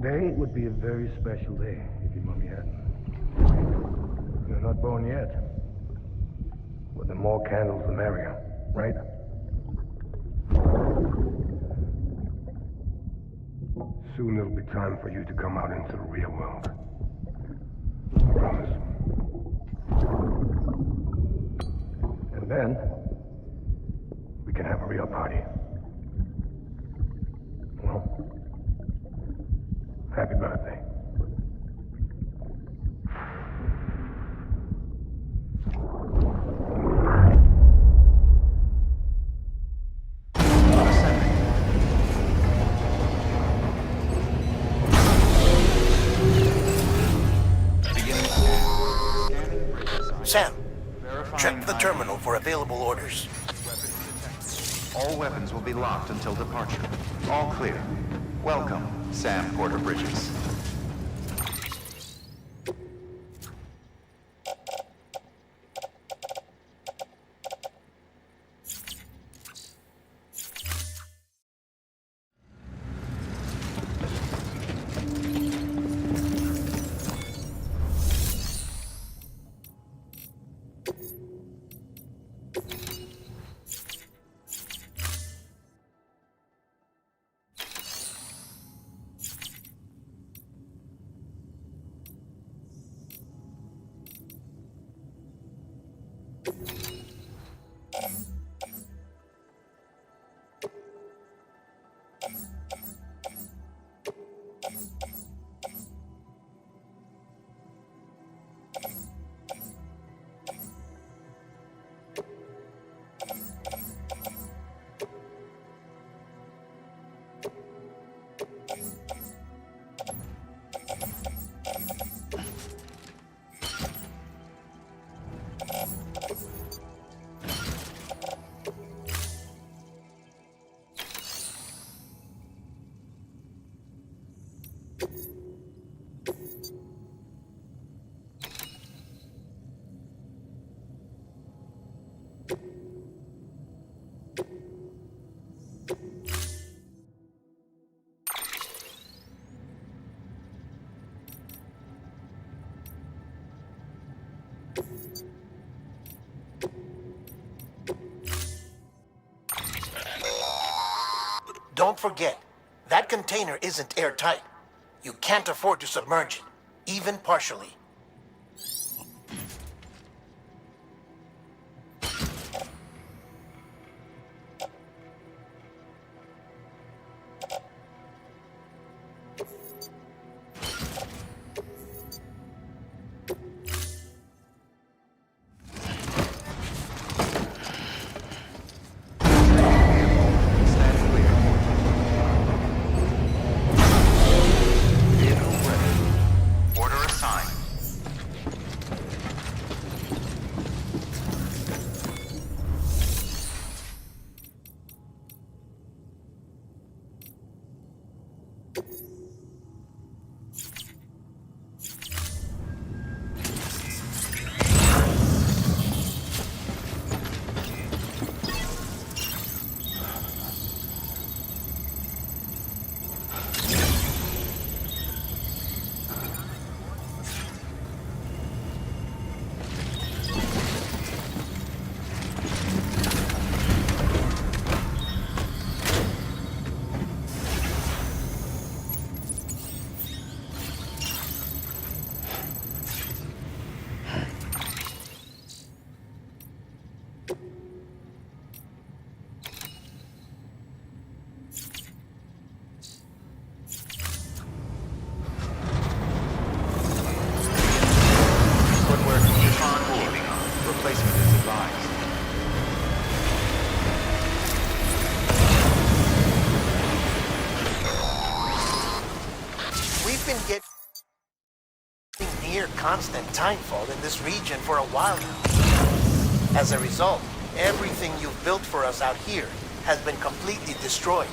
Today would be a very special day if your mommy hadn't. You're not born yet. But the more candles, the merrier, right? Soon it'll be time for you to come out into the real world. I promise. And then, we can have a real party. Well, happy birthday. Sam, check the terminal for available orders. All weapons will be locked until departure. All clear. Welcome, Sam Porter Bridges. Don't forget, that container isn't airtight. You can't afford to submerge it, even partially. Constant timefall in this region for a while now. As a result, everything you've built for us out here has been completely destroyed.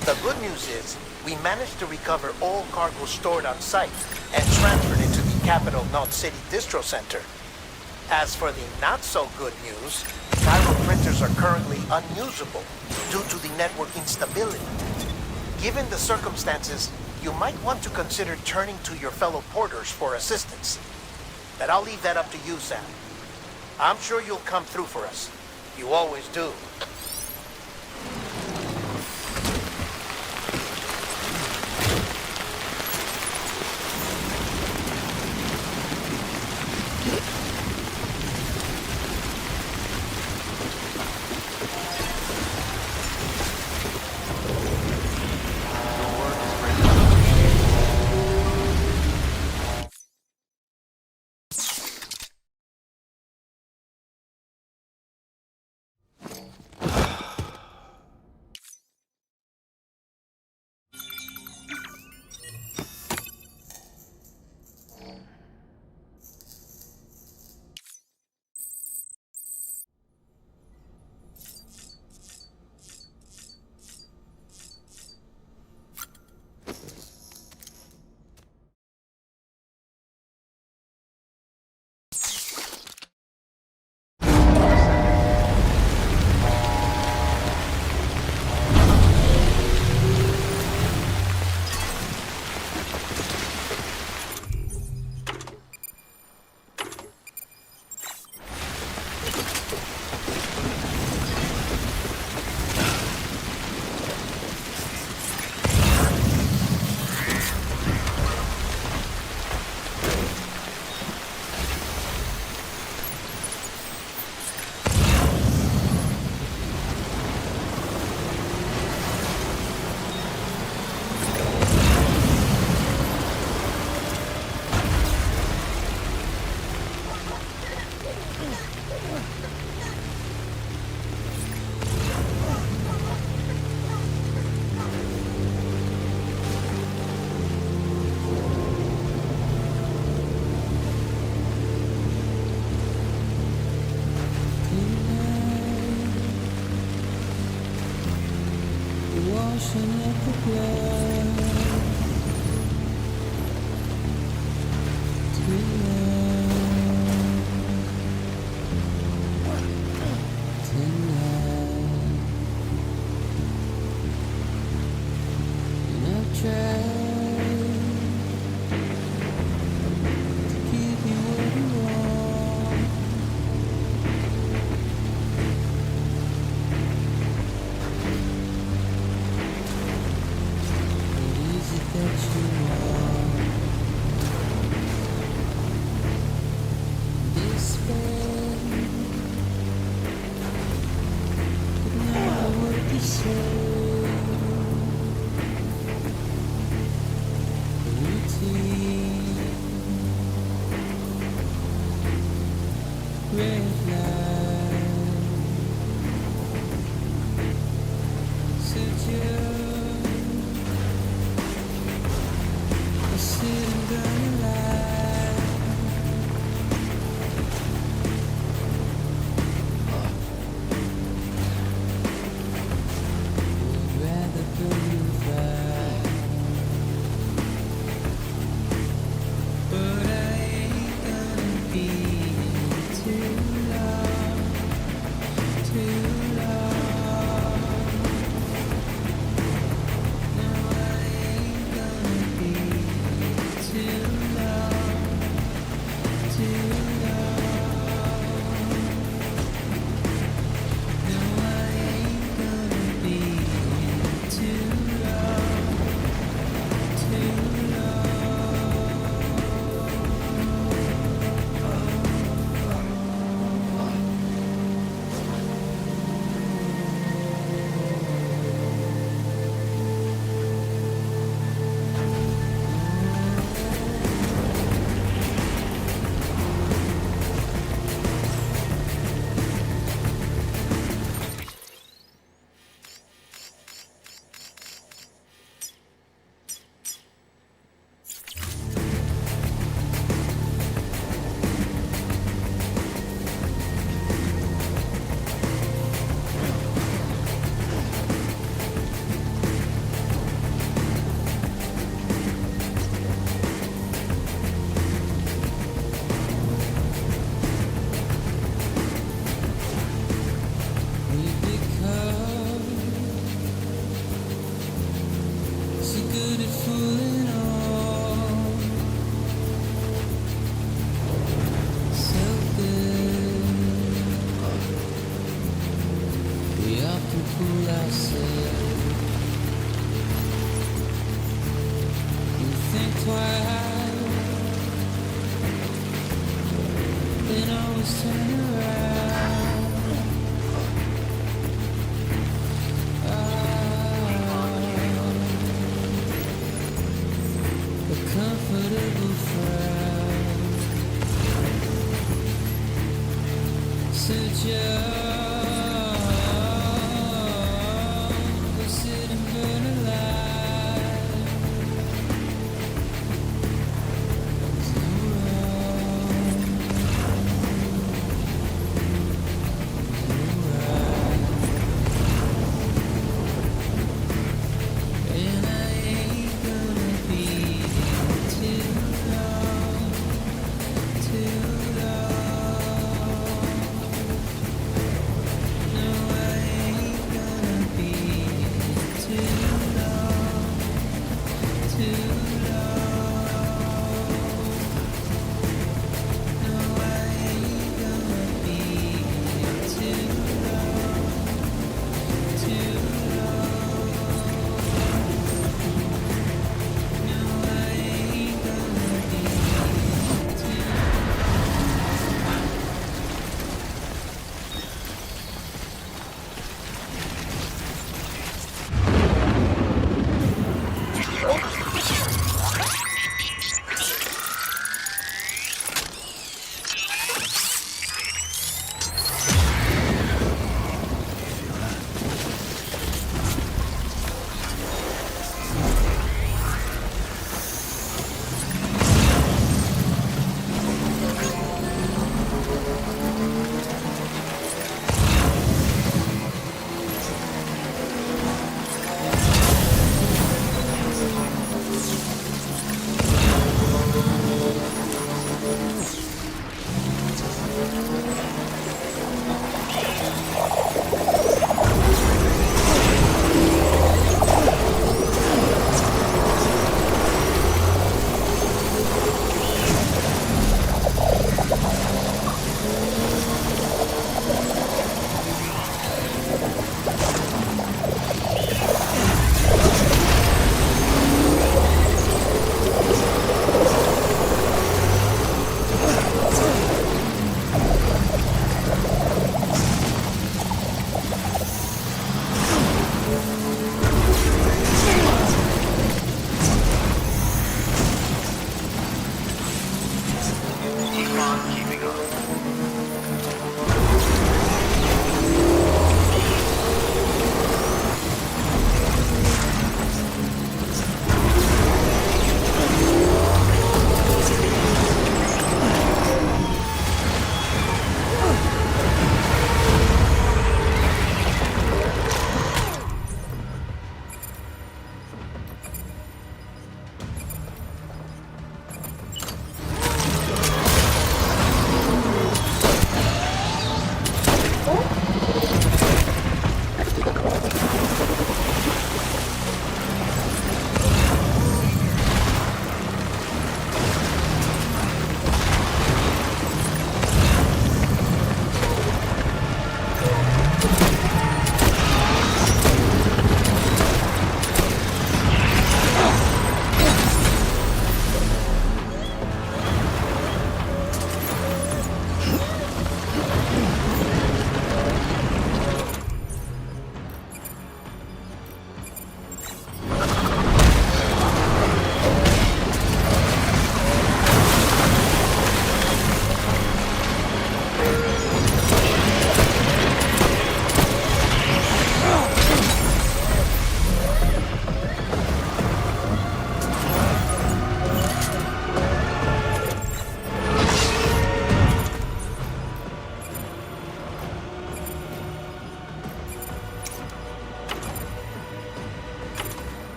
The good news is, we managed to recover all cargo stored on site and transferred it to the Capital Knot City Distro Center. As for the not-so-good news, Cairo printers are currently unusable due to the network instability. Given the circumstances, you might want to consider turning to your fellow porters for assistance. But I'll leave that up to you, Sam. I'm sure you'll come through for us. You always do.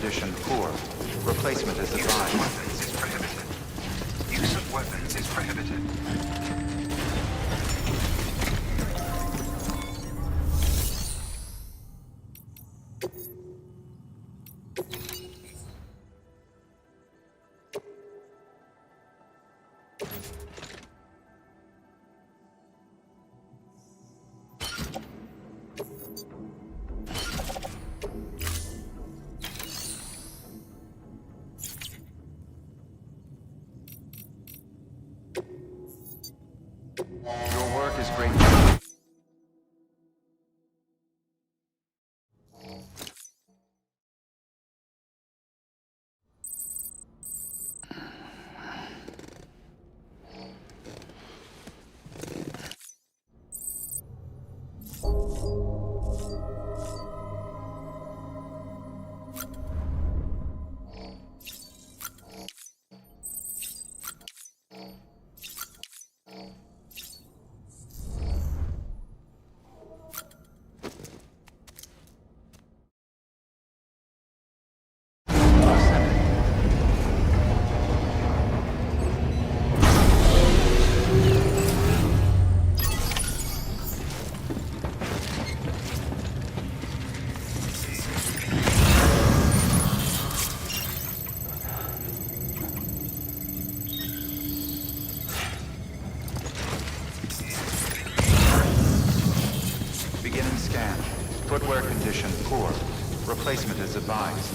Condition poor. Replacement is advised. Weapons is prohibited. Use of weapons is prohibited. Your work is great. Beginning scan. Footwear condition poor. Replacement is advised.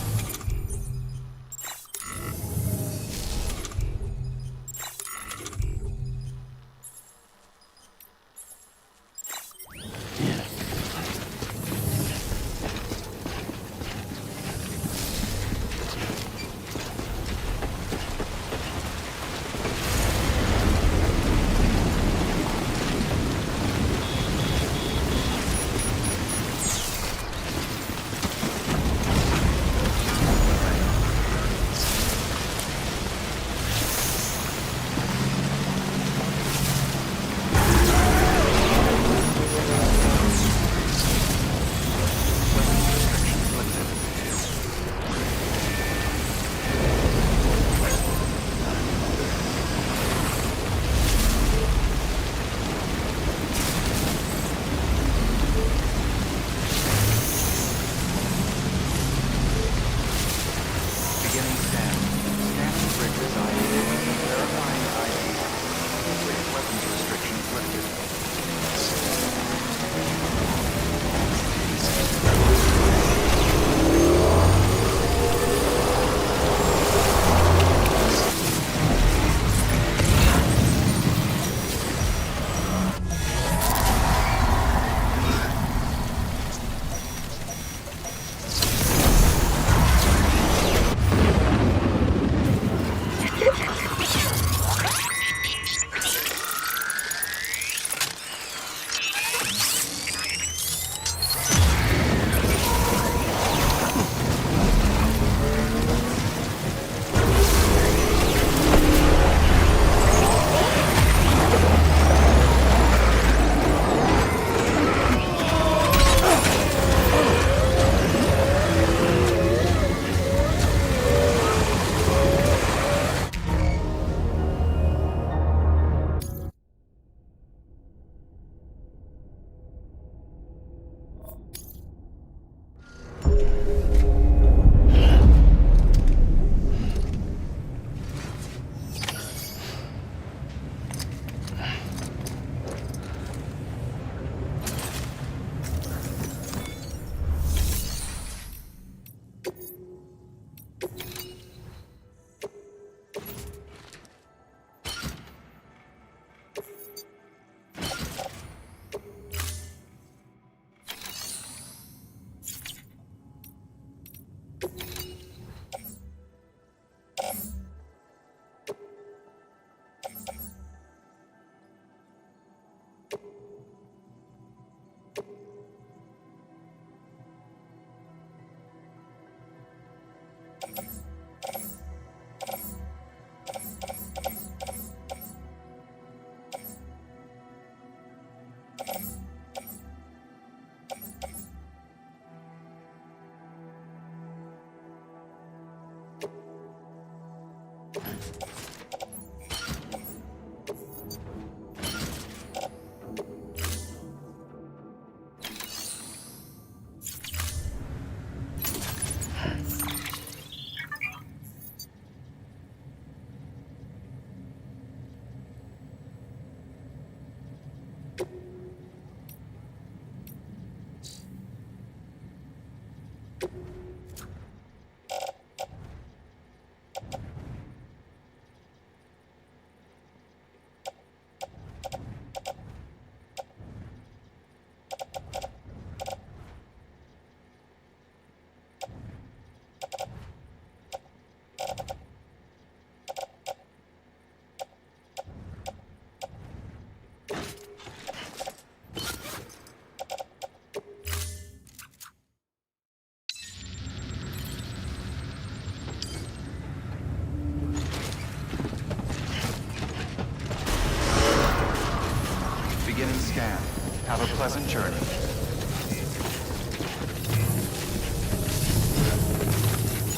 Beginning scan. Have a pleasant journey.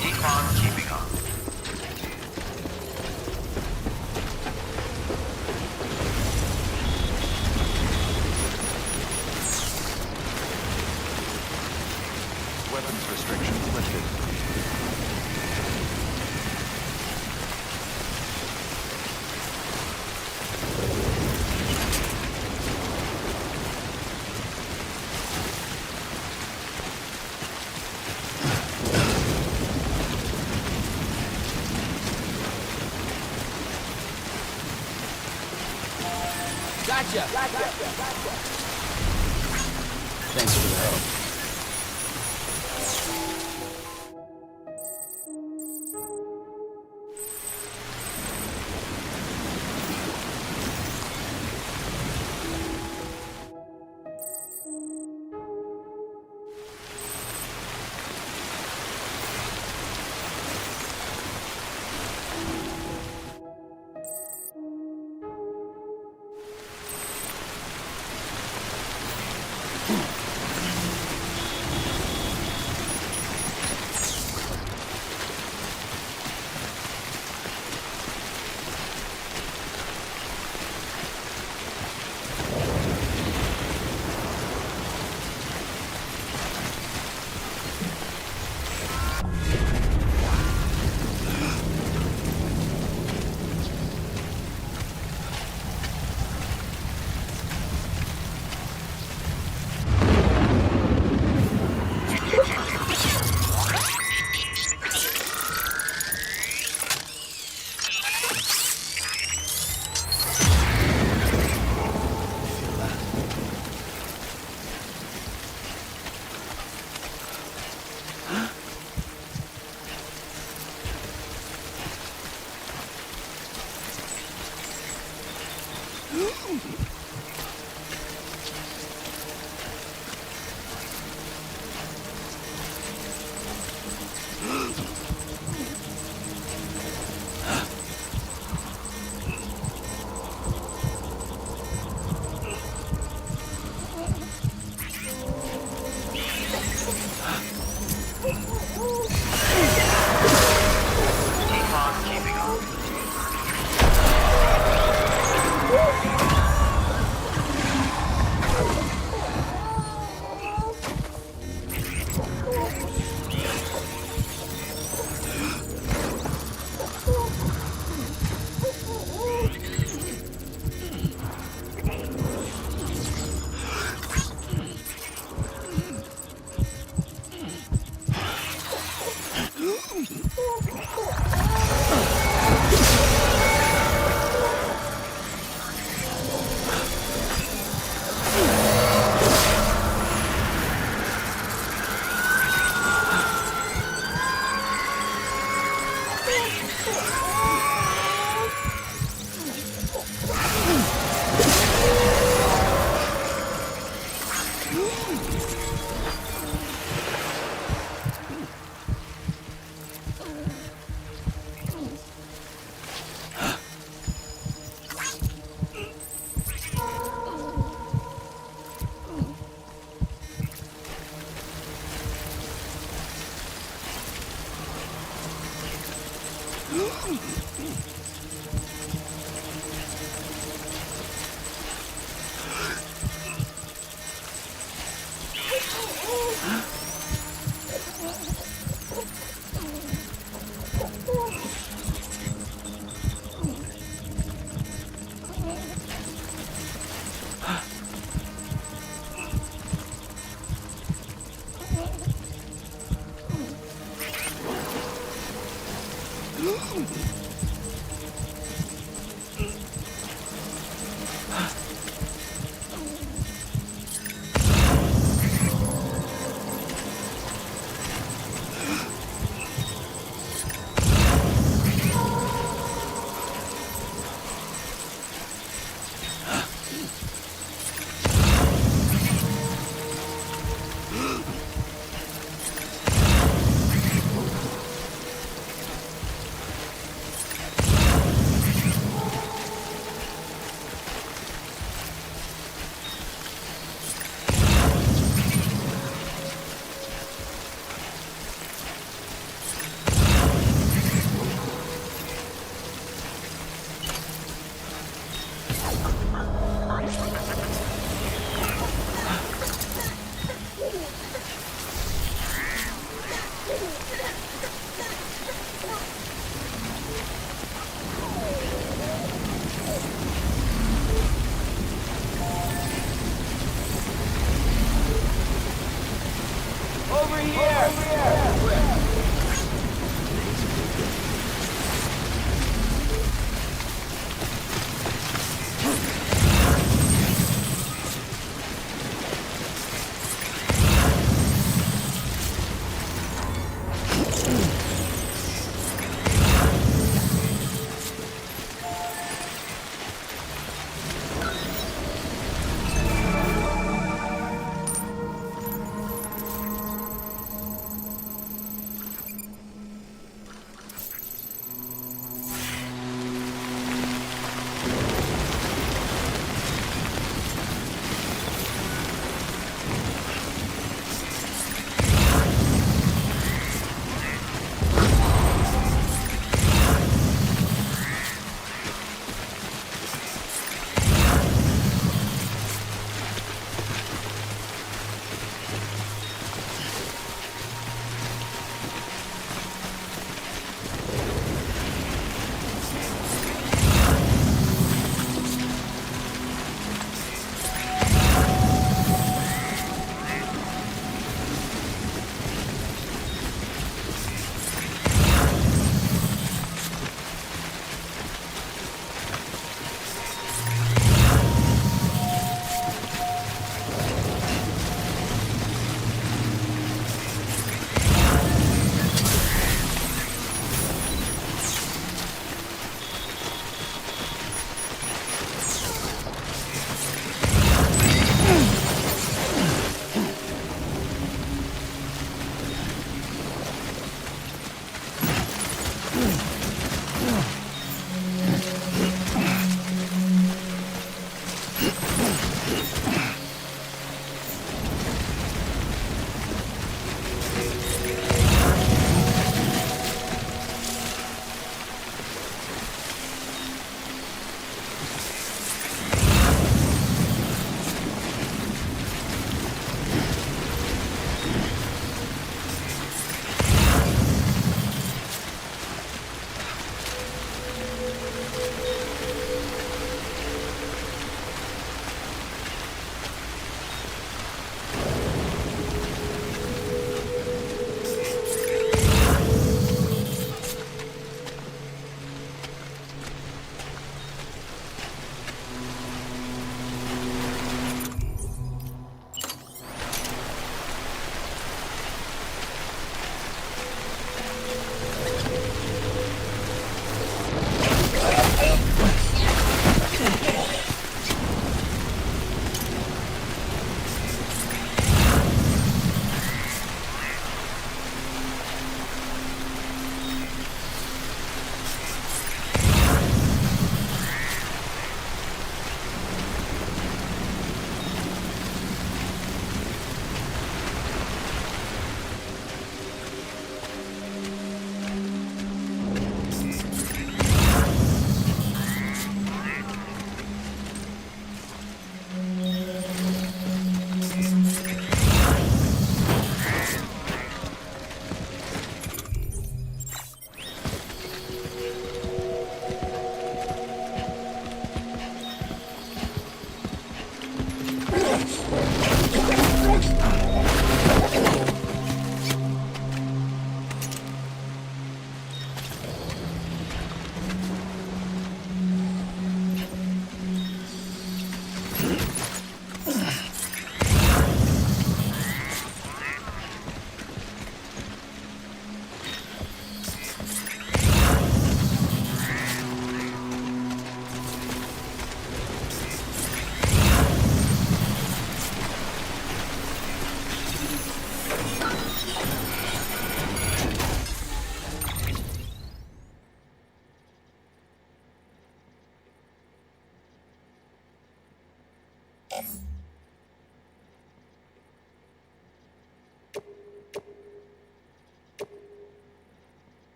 Decon keeping on. Weapons restrictions lifted. Gotcha! Thanks for the help.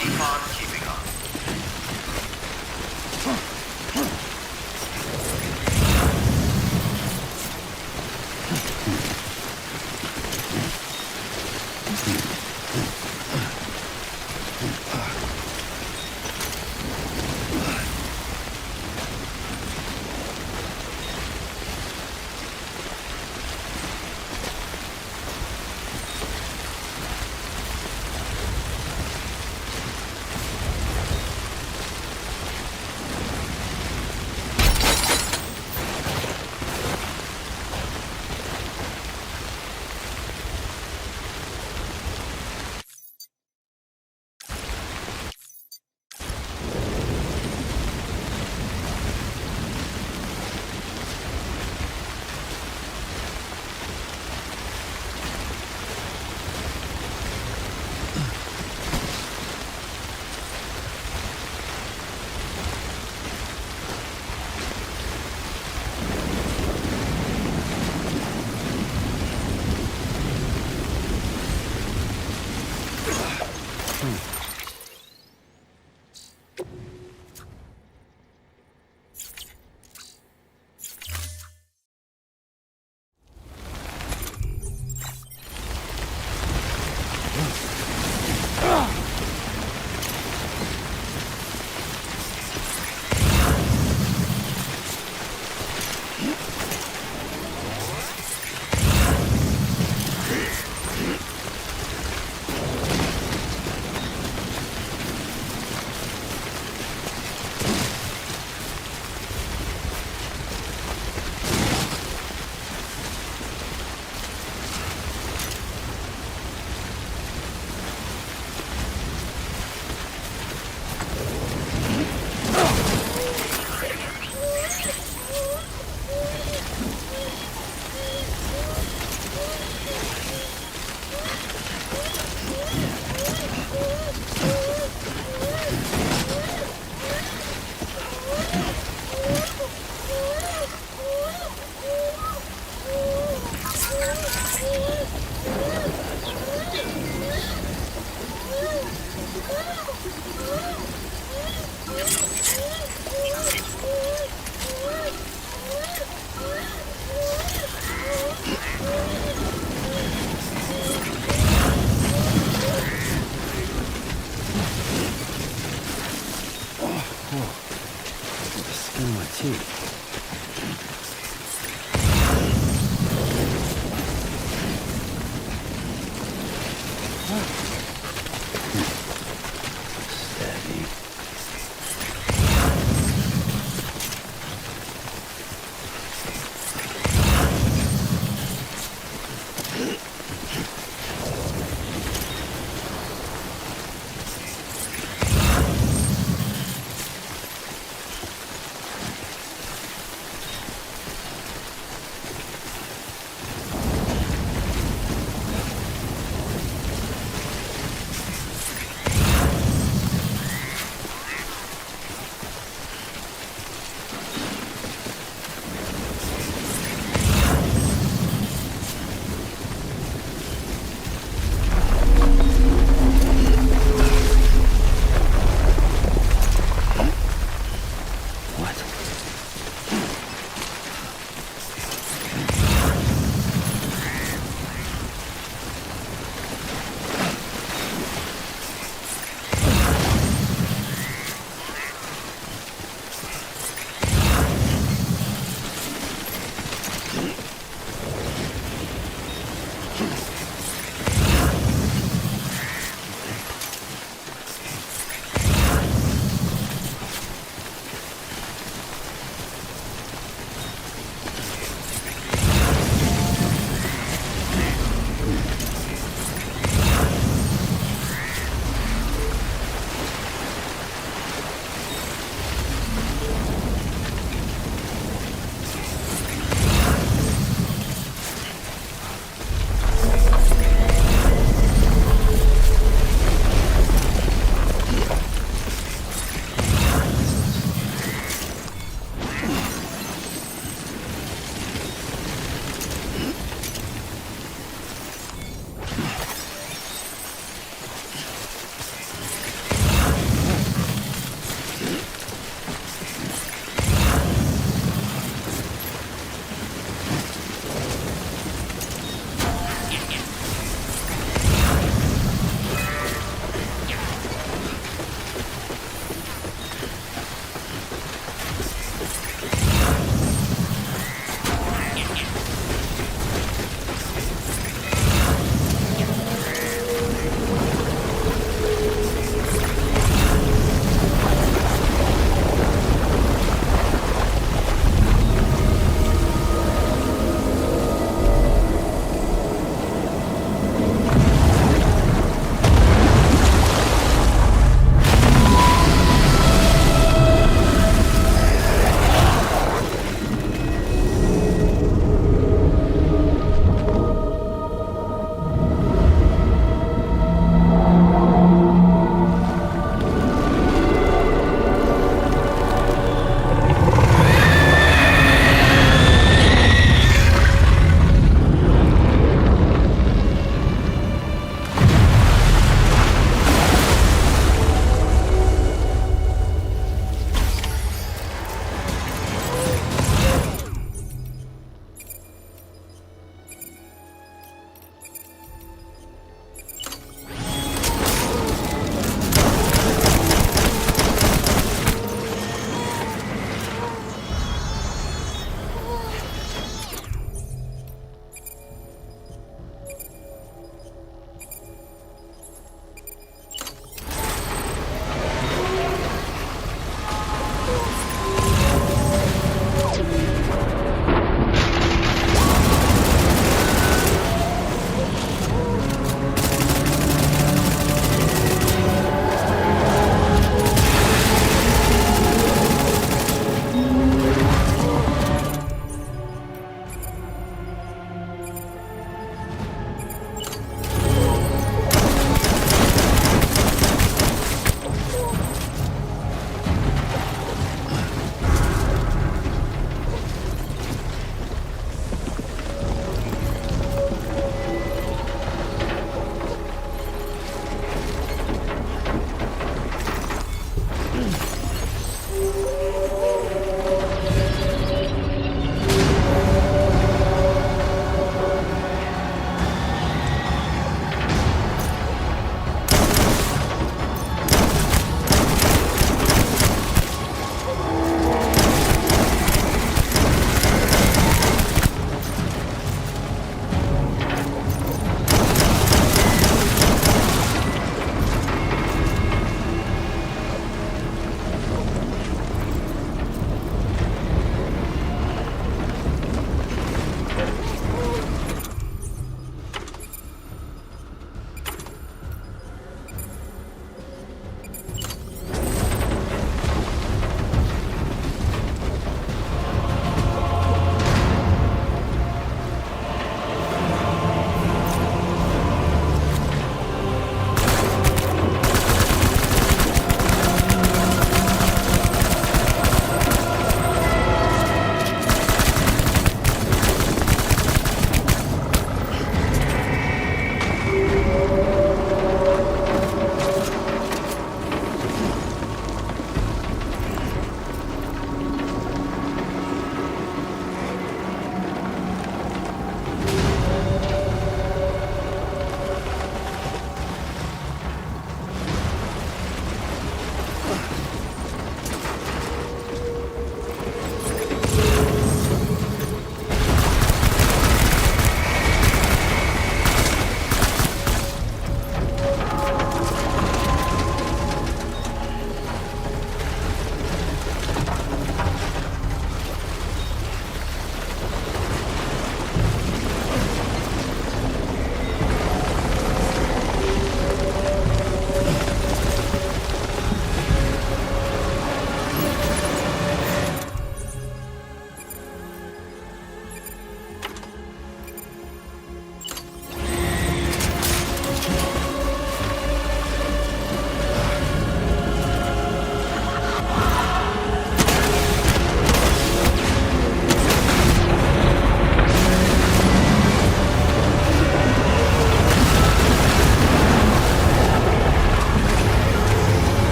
Keep on keeping on.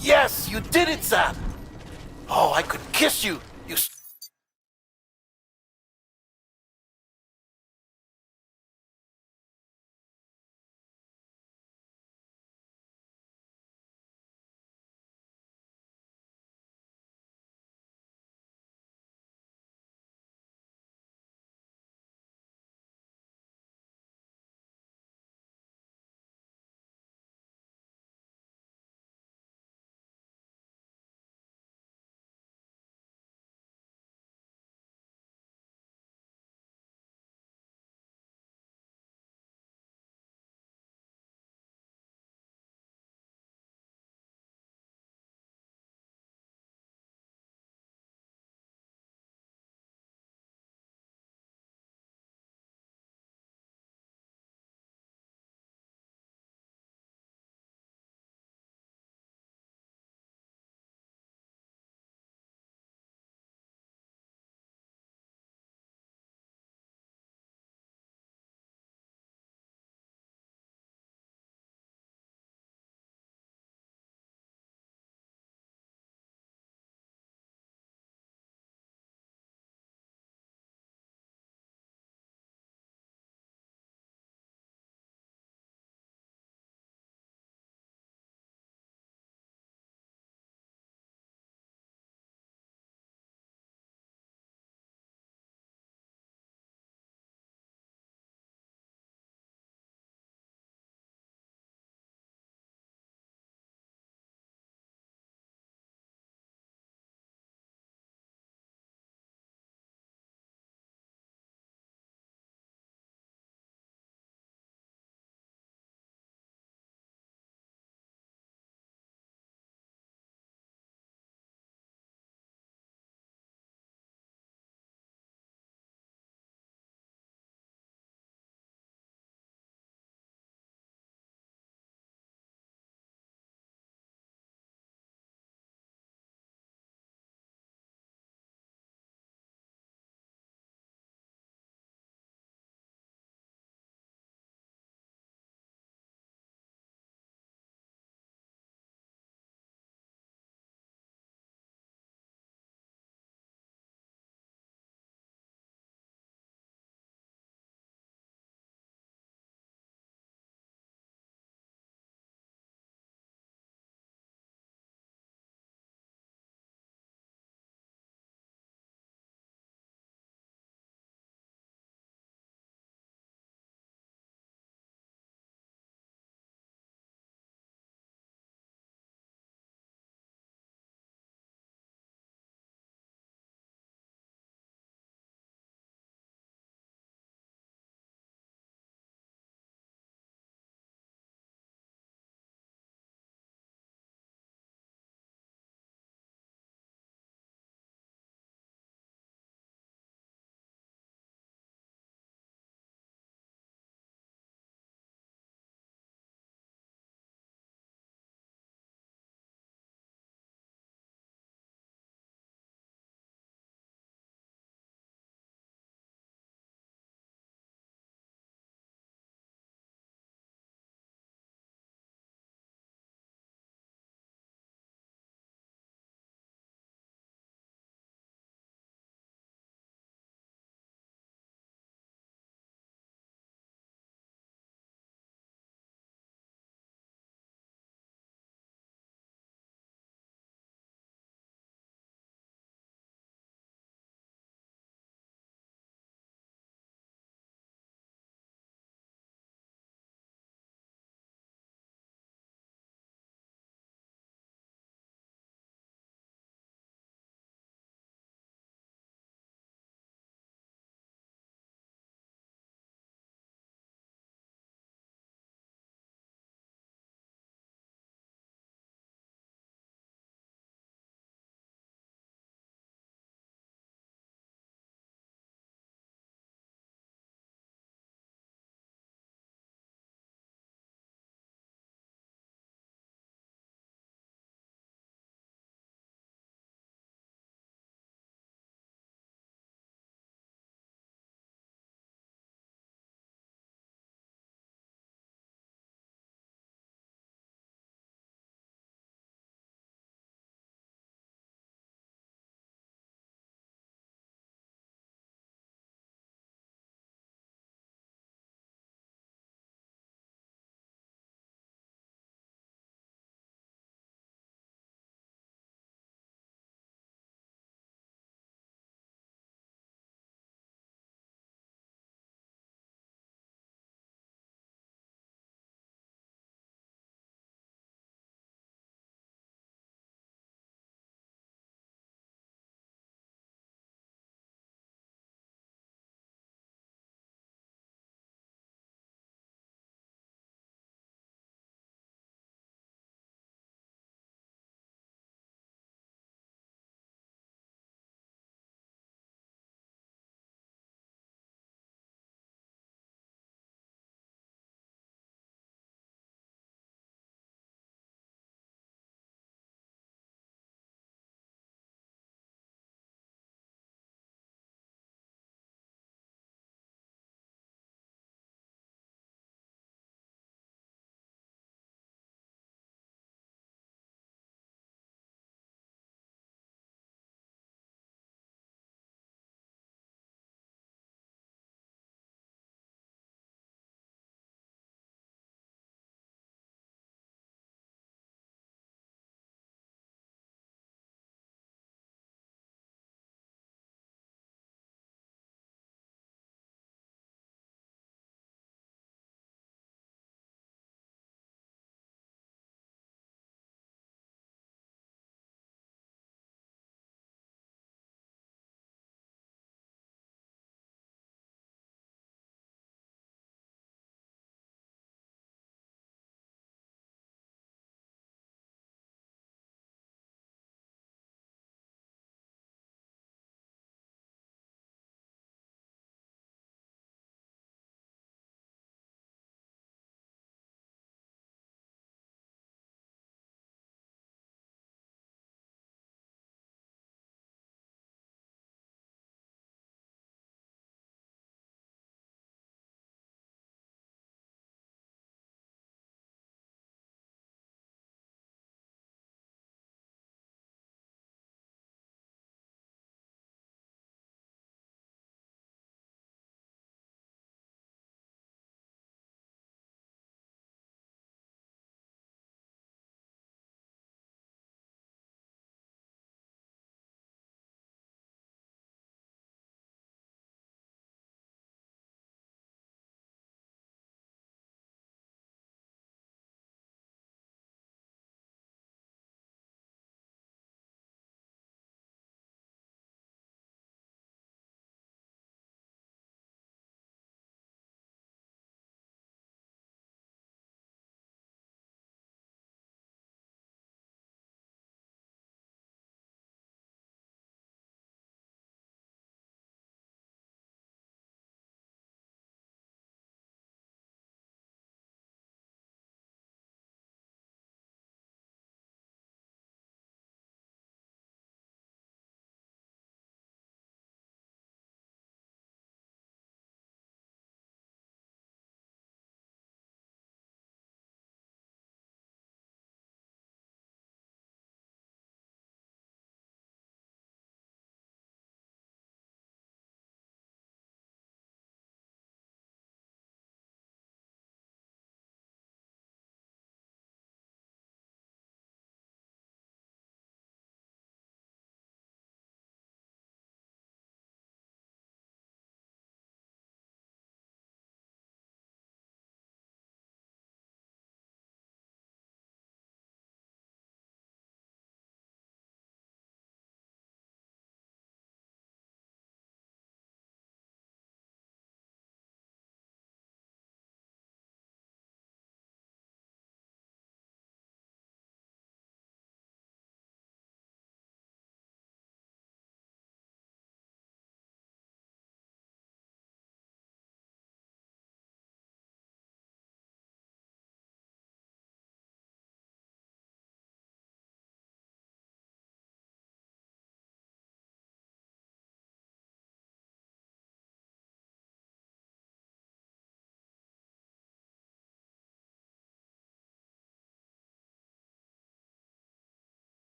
Yes, you did it, Sam! Oh, I could kiss you, you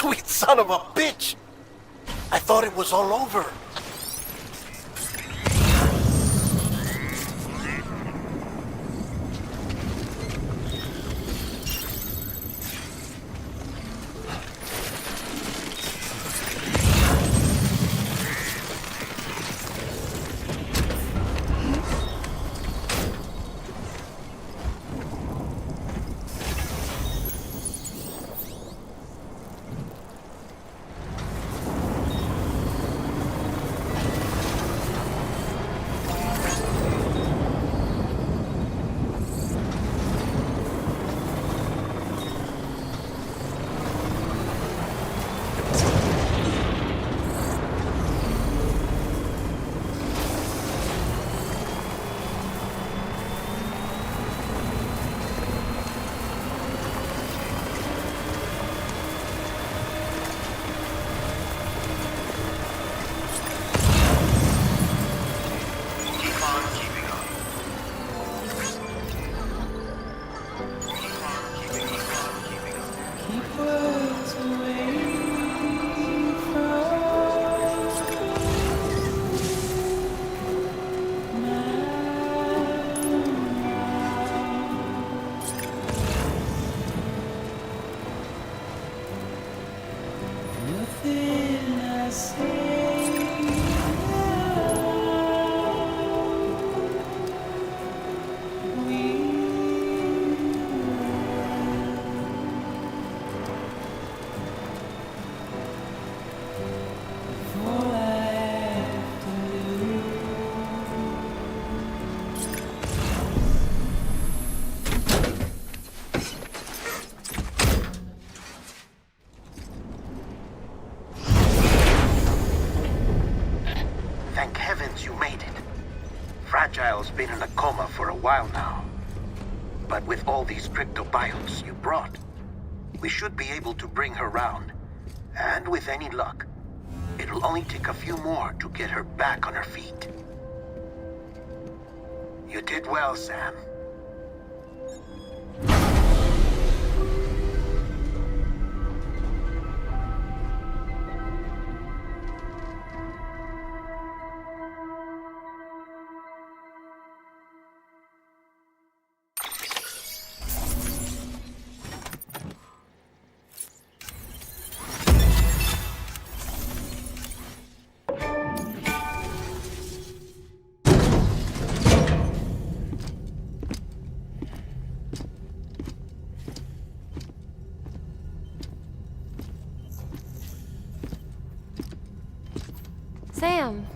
Sweet son of a bitch! I thought it was all over. Thank heavens you made it. Fragile's been in a coma for a while now. But with all these cryptobiotes you brought, we should be able to bring her round. And with any luck, it'll only take a few more to get her back on her feet. You did well, Sam. Sam.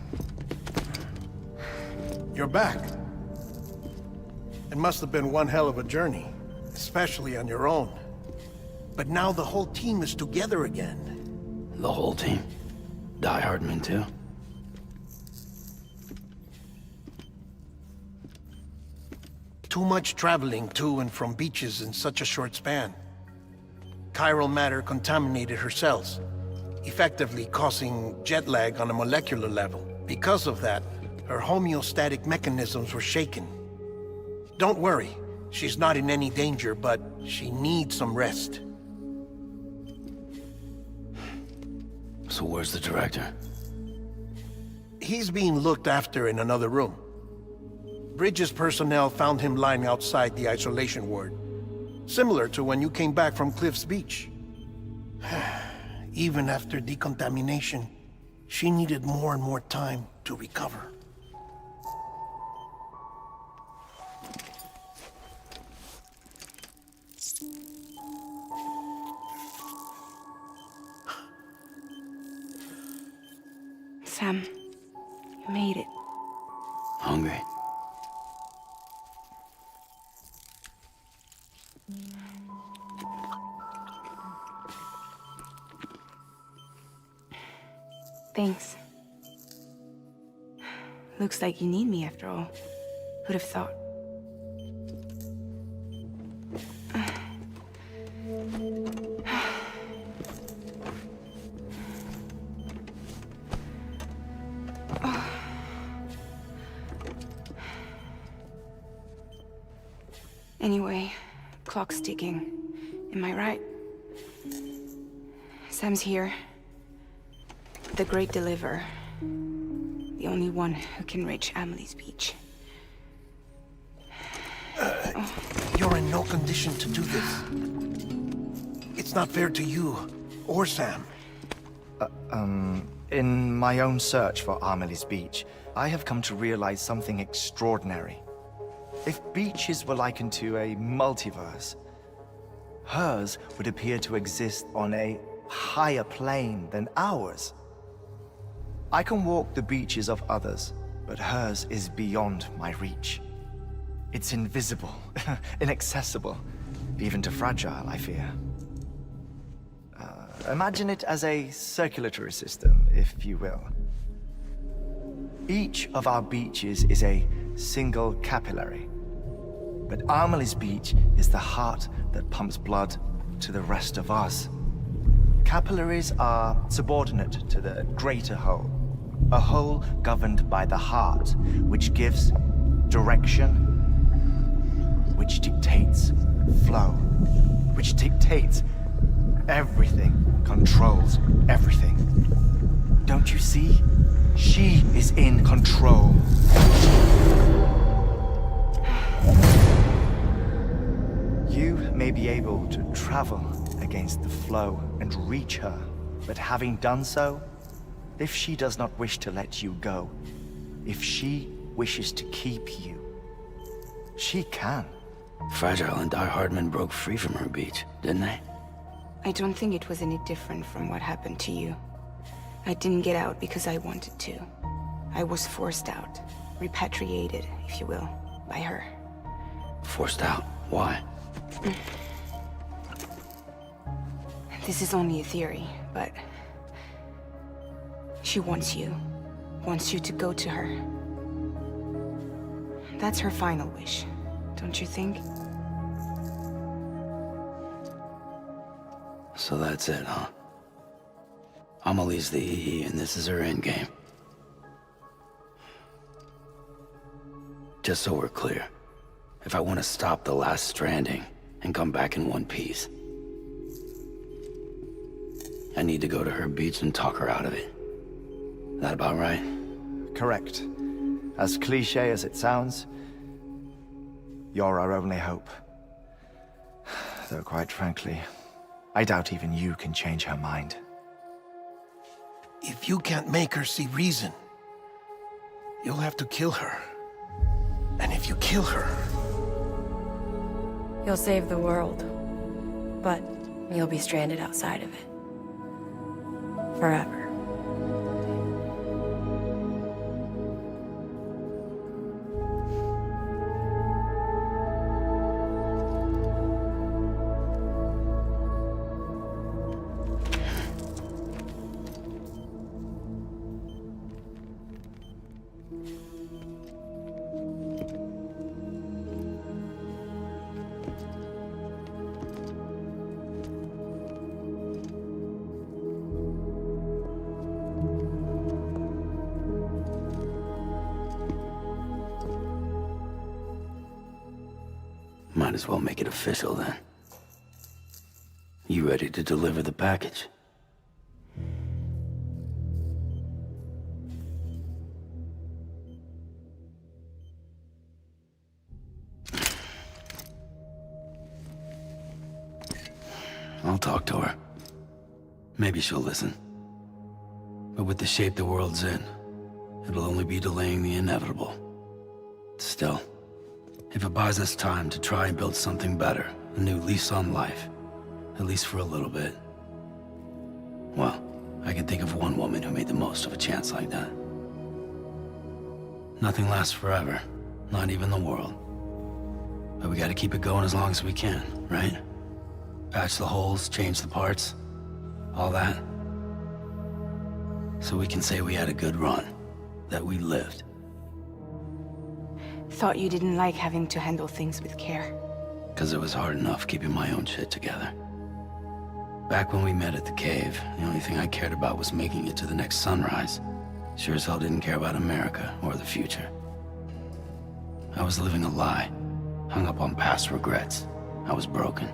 You're back. It must have been one hell of a journey, especially on your own. But now the whole team is together again. The whole team? Die Hardman too? Too much traveling to and from beaches in such a short span. Chiral matter contaminated her cells, effectively causing jet lag on a molecular level. Because of that, her homeostatic mechanisms were shaken. Don't worry, she's not in any danger, but she needs some rest. So where's the director? He's being looked after in another room. Bridges personnel found him lying outside the isolation ward. Similar to when you came back from Cliff's Beach. Even after decontamination, she needed more and more time to recover. Sam, you made it. Hungry? Thanks. Looks like you need me after all. Who'd have thought? Anyway, clock's ticking. Am I right? Sam's here. The Great Deliverer. The only one who can reach Amelie's beach. You're in no condition to do this. It's not fair to you or Sam. In my own search for Amelie's Beach, I have come to realize something extraordinary. If beaches were likened to a multiverse, hers would appear to exist on a higher plane than ours. I can walk the beaches of others, but hers is beyond my reach. It's invisible, inaccessible, even to fragile, I fear. Imagine it as a circulatory system, if you will. Each of our beaches is a single capillary. But Amelie's Beach is the heart that pumps blood to the rest of us. Capillaries are subordinate to the greater whole. A whole governed by the heart, which gives direction, which dictates flow, which dictates everything, controls everything. Don't you see? She is in control. You may be able to travel against the flow and reach her, but having done so, if she does not wish to let you go, if she wishes to keep you, she can. Fragile and Die Hardman broke free from her beach, didn't they? I don't think it was any different from what happened to you. I didn't get out because I wanted to. I was forced out. Repatriated, if you will, by her. Forced out? Why? This is only a theory, but... she wants you. Wants you to go to her. That's her final wish, don't you think? So that's it, huh? Amelie's the EE, and this is her endgame. Just so we're clear, if I want to stop the last Stranding and come back in one piece, I need to go to her beach and talk her out of it. That about right? Correct. As cliche as it sounds, you're our only hope. Though quite frankly, I doubt even you can change her mind. If you can't make her see reason, you'll have to kill her. And if you kill her... You'll save the world, but you'll be stranded outside of it. Forever. Might as well make it official then. You ready to deliver the package? I'll talk to her. Maybe she'll listen. But with the shape the world's in, it'll only be delaying the inevitable. Still, if it buys us time to try and build something better, a new lease on life, at least for a little bit, well, I can think of one woman who made the most of a chance like that. Nothing lasts forever, not even the world. But we gotta keep it going as long as we can, right? Patch the holes, change the parts, all that. So we can say we had a good run, that we lived. Thought you didn't like having to handle things with care. 'Cause it was hard enough keeping my own shit together. Back when we met at the cave, the only thing I cared about was making it to the next sunrise. Sure as hell didn't care about America or the future. I was living a lie, hung up on past regrets. I was broken.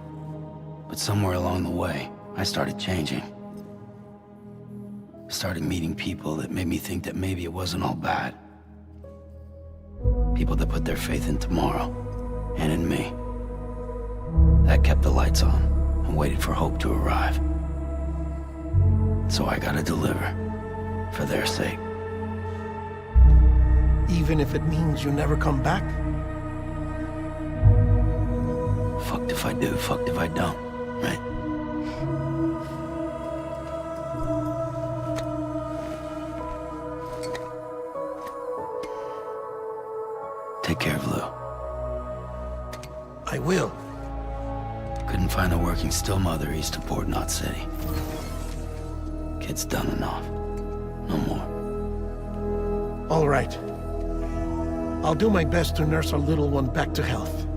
But somewhere along the way, I started changing. Started meeting people that made me think that maybe it wasn't all bad. People that put their faith in tomorrow, and in me. That kept the lights on, and waited for hope to arrive. So I gotta deliver, for their sake. Even if it means you never come back? Fucked if I do, fucked if I don't, right? Take care of Lou. I will. Couldn't find a working still mother east of Port Knot City. Kid's done enough. No more. All right. I'll do my best to nurse our little one back to health.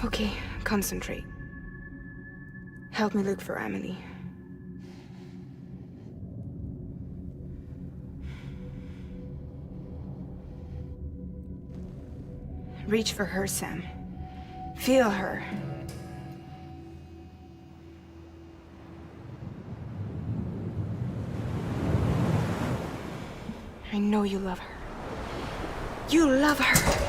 Okay, concentrate. Help me look for Emily. Reach for her, Sam. Feel her. I know you love her. You love her!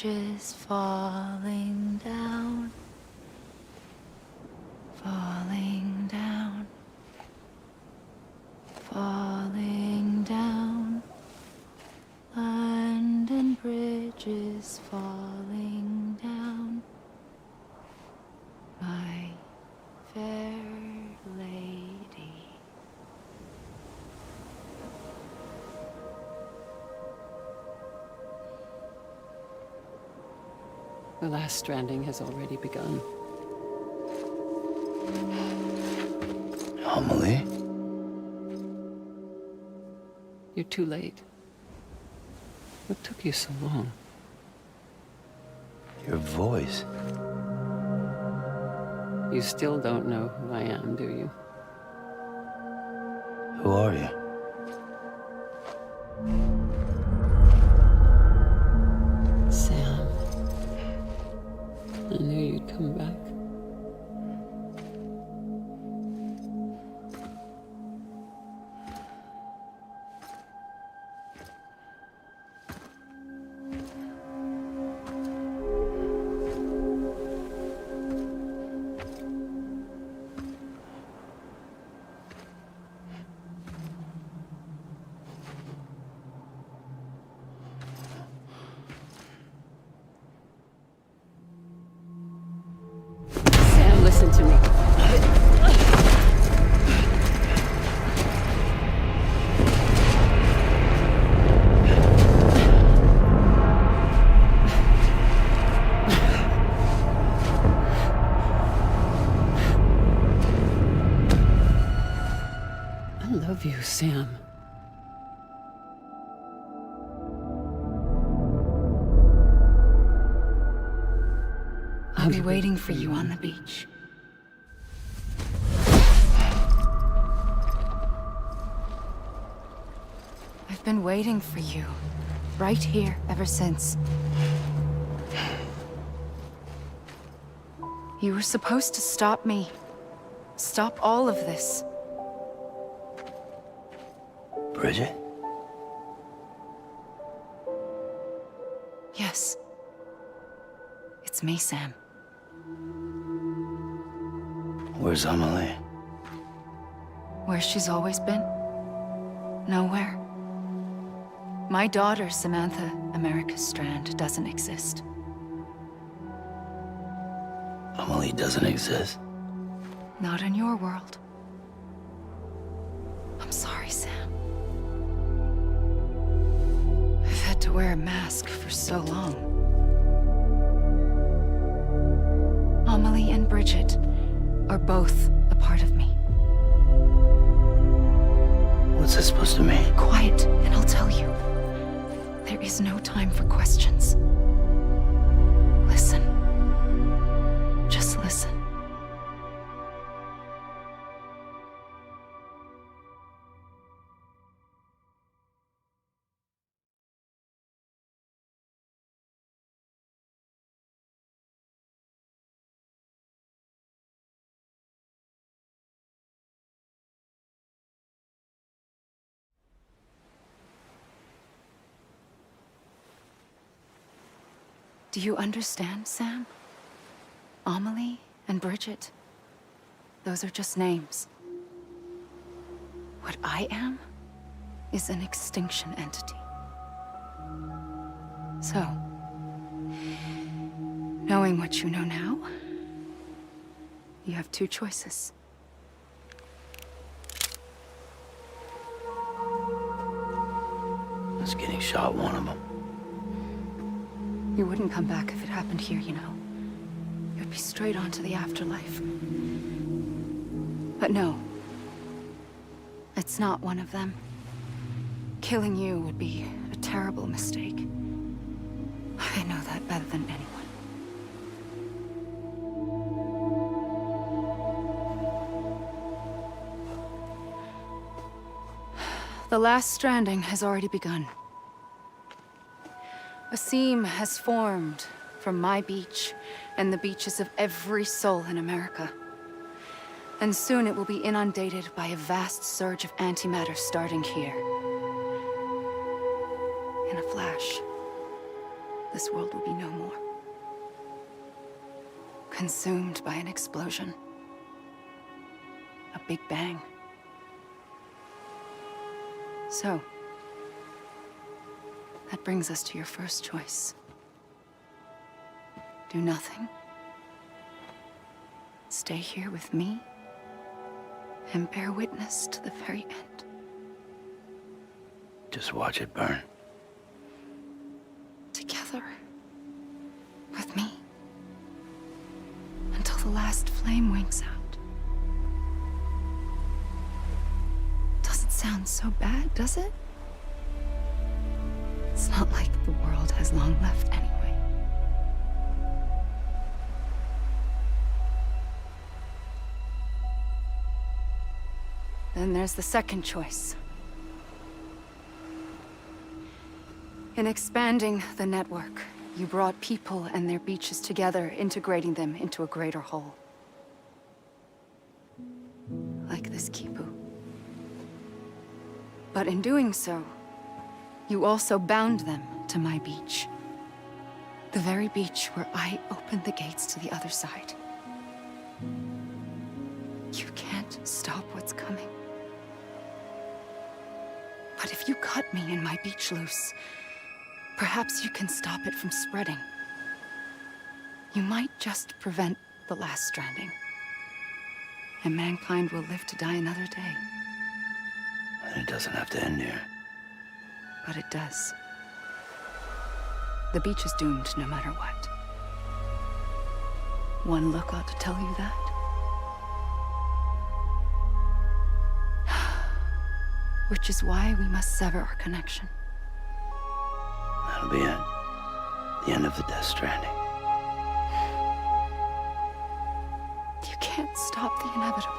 bridges falling down, falling down, falling down. London Bridge is falling down, my fair lady. The last stranding has already begun. Amelie? You're too late. What took you so long? Your voice. You still don't know who I am, do you? Who are you? Sam. I knew you'd come back. Sam, listen to me. I love you, Sam. I'll be waiting for you on the beach. I've been waiting for you, right here, ever since. You were supposed to stop me. Stop all of this. Bridget? Yes. It's me, Sam. Where's Amelie? Where she's always been. Nowhere. My daughter, Samantha America Strand, doesn't exist. Amelie doesn't exist. Not in your world. I'm sorry, Sam. I've had to wear a mask for so long. Amelie and Bridget are both a part of me. What's that supposed to mean? Quiet, and I'll tell you. There is no time for questions. Listen. Just listen. Do you understand, Sam? Amelie and Bridget, those are just names. What I am is an extinction entity. So, knowing what you know now, you have two choices. Is getting shot one of them? You wouldn't come back if it happened here, you know. You'd be straight on to the afterlife. But no. It's not one of them. Killing you would be a terrible mistake. I know that better than anyone. The last stranding has already begun. A seam has formed from my beach and the beaches of every soul in America. And soon it will be inundated by a vast surge of antimatter starting here. In a flash. this world will be no more. Consumed by an explosion. A big bang. So, that brings us to your first choice. Do nothing. Stay here with me and bear witness to the very end. Just watch it burn. Together. With me. Until the last flame winks out. Doesn't sound so bad, does it? It's not like the world has long left anyway. Then there's the second choice. In expanding the network, you brought people and their beaches together, integrating them into a greater whole. Like this Kipu. But in doing so, you also bound them to my beach. The very beach where I opened the gates to the other side. You can't stop what's coming. But if you cut me and my beach loose, perhaps you can stop it from spreading. You might just prevent the last stranding. And mankind will live to die another day. And it doesn't have to end here. But it does. The beach is doomed no matter what. One look ought to tell you that. Which is why we must sever our connection. That'll be it. The end of the Death Stranding. You can't stop the inevitable.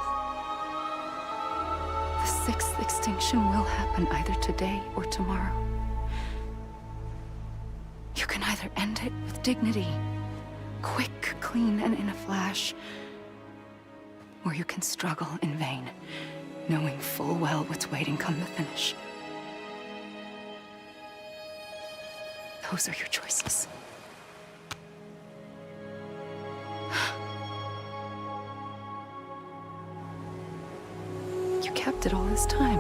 The sixth extinction will happen either today or tomorrow. You can either end it with dignity, quick, clean, and in a flash, or you can struggle in vain, knowing full well what's waiting come the finish. Those are your choices. You kept it all this time.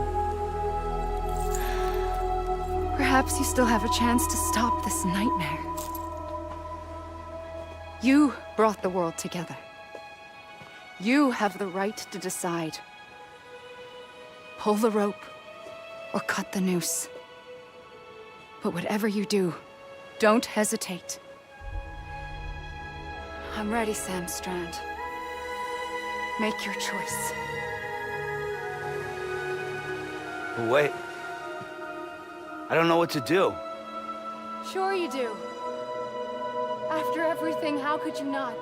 Perhaps you still have a chance to stop this nightmare. You brought the world together. You have the right to decide. Pull the rope, or cut the noose. But whatever you do, don't hesitate. I'm ready, Sam Strand. Make your choice. But wait. I don't know what to do. Sure you do. After everything, how could you not?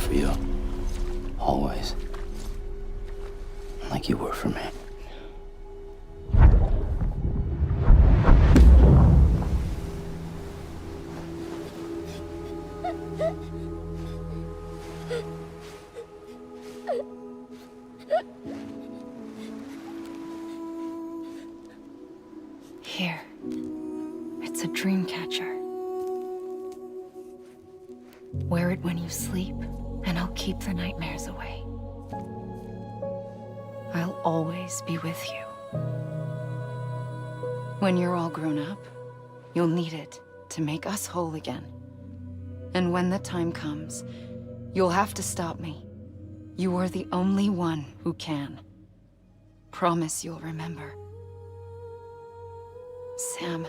For you. Always. Like you were for me. Here. It's a dream catcher. Wear it when you sleep, and I'll keep the nightmares away. I'll always be with you. When you're all grown up, You'll need it to make us whole again. And when the time comes, you'll have to stop me. You are the only one who can. Promise you'll remember. Sam,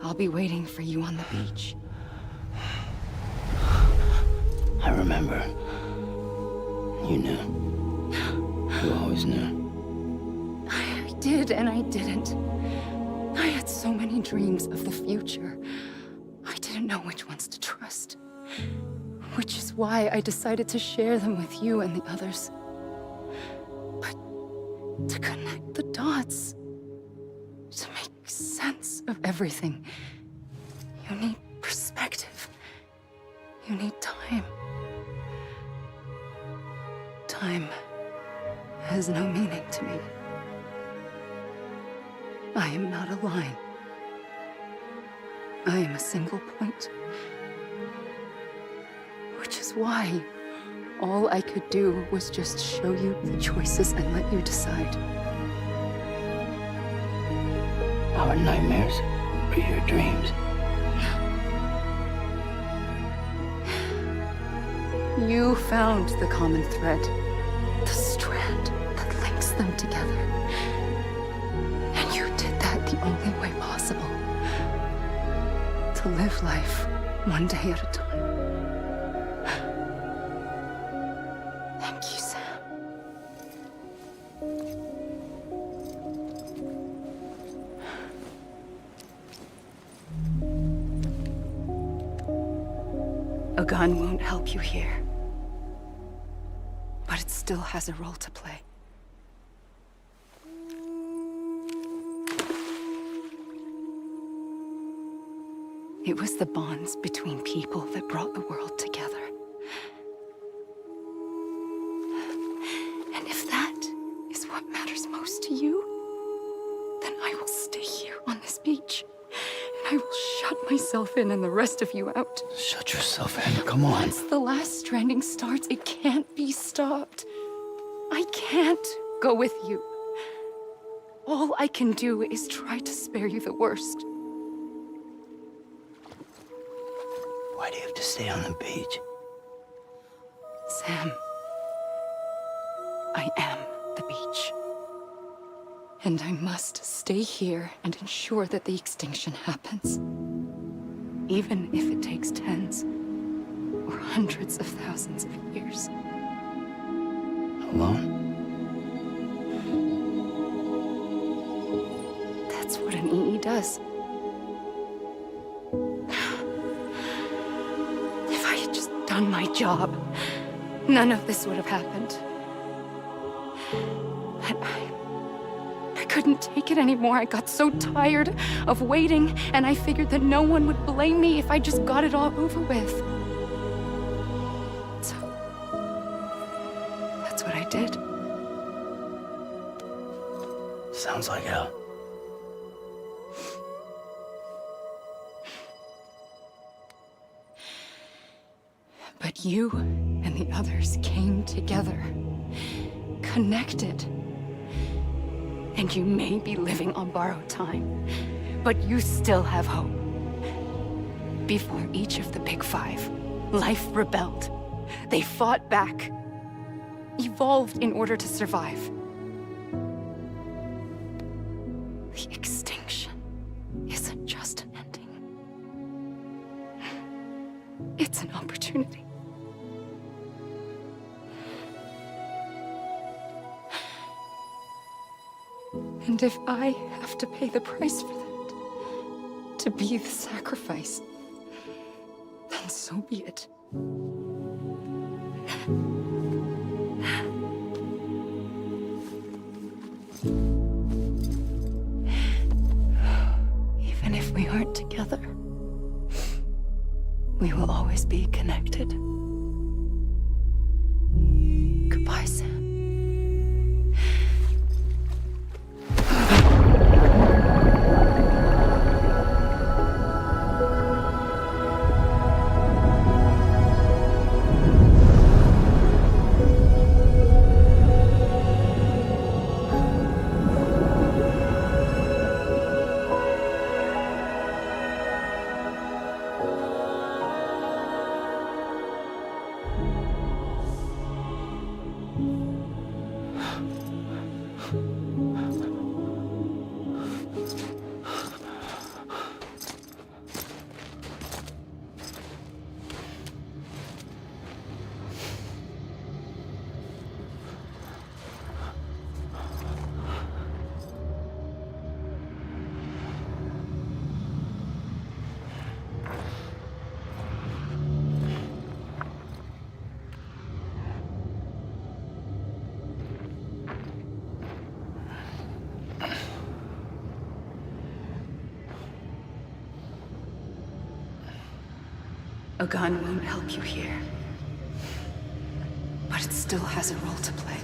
I'll be waiting for you on the beach. I remember. You knew. You always knew. I did and I didn't. I had so many dreams of the future. I didn't know which ones to trust. Which is why I decided to share them with you and the others. But to connect the dots, to make sense of everything, you need perspective. You need time. Time has no meaning to me. I am not a line. I am a single point. Which is why all I could do was just show you the choices and let you decide. Our nightmares or your dreams? You found the common thread, the strand that links them together. And you did that the only way possible. To live life one day at a time. Thank you, Sam. A gun won't help you here. But it still has a role to play. It was the bonds between people that brought the world together. And if that is what matters most to you, then I will stay here on this beach. And I will shut myself in and the rest of you out. Shut yourself in, come on. Once the last stranding starts, it can't be stopped. I can't go with you. All I can do is try to spare you the worst. Why do you have to stay on the beach? Sam, I am the beach. And I must stay here and ensure that the extinction happens. Even if it takes tens or hundreds of thousands of years. Alone? That's what an EE does. If I had just done my job, none of this would have happened. But I couldn't take it anymore. I got so tired of waiting, and I figured that no one would blame me if I just got it all over with. So, that's what I did. Sounds like hell. But you and the others came together, connected. And you may be living on borrowed time, but you still have hope. Before each of the Big Five, life rebelled. They fought back, evolved in order to survive. The extinction isn't just an ending. It's an opportunity. And if I have to pay the price for that, to be the sacrifice, then so be it. Even if we aren't together, we will always be connected. Goodbye, Sam. A gun won't help you here. But it still has a role to play.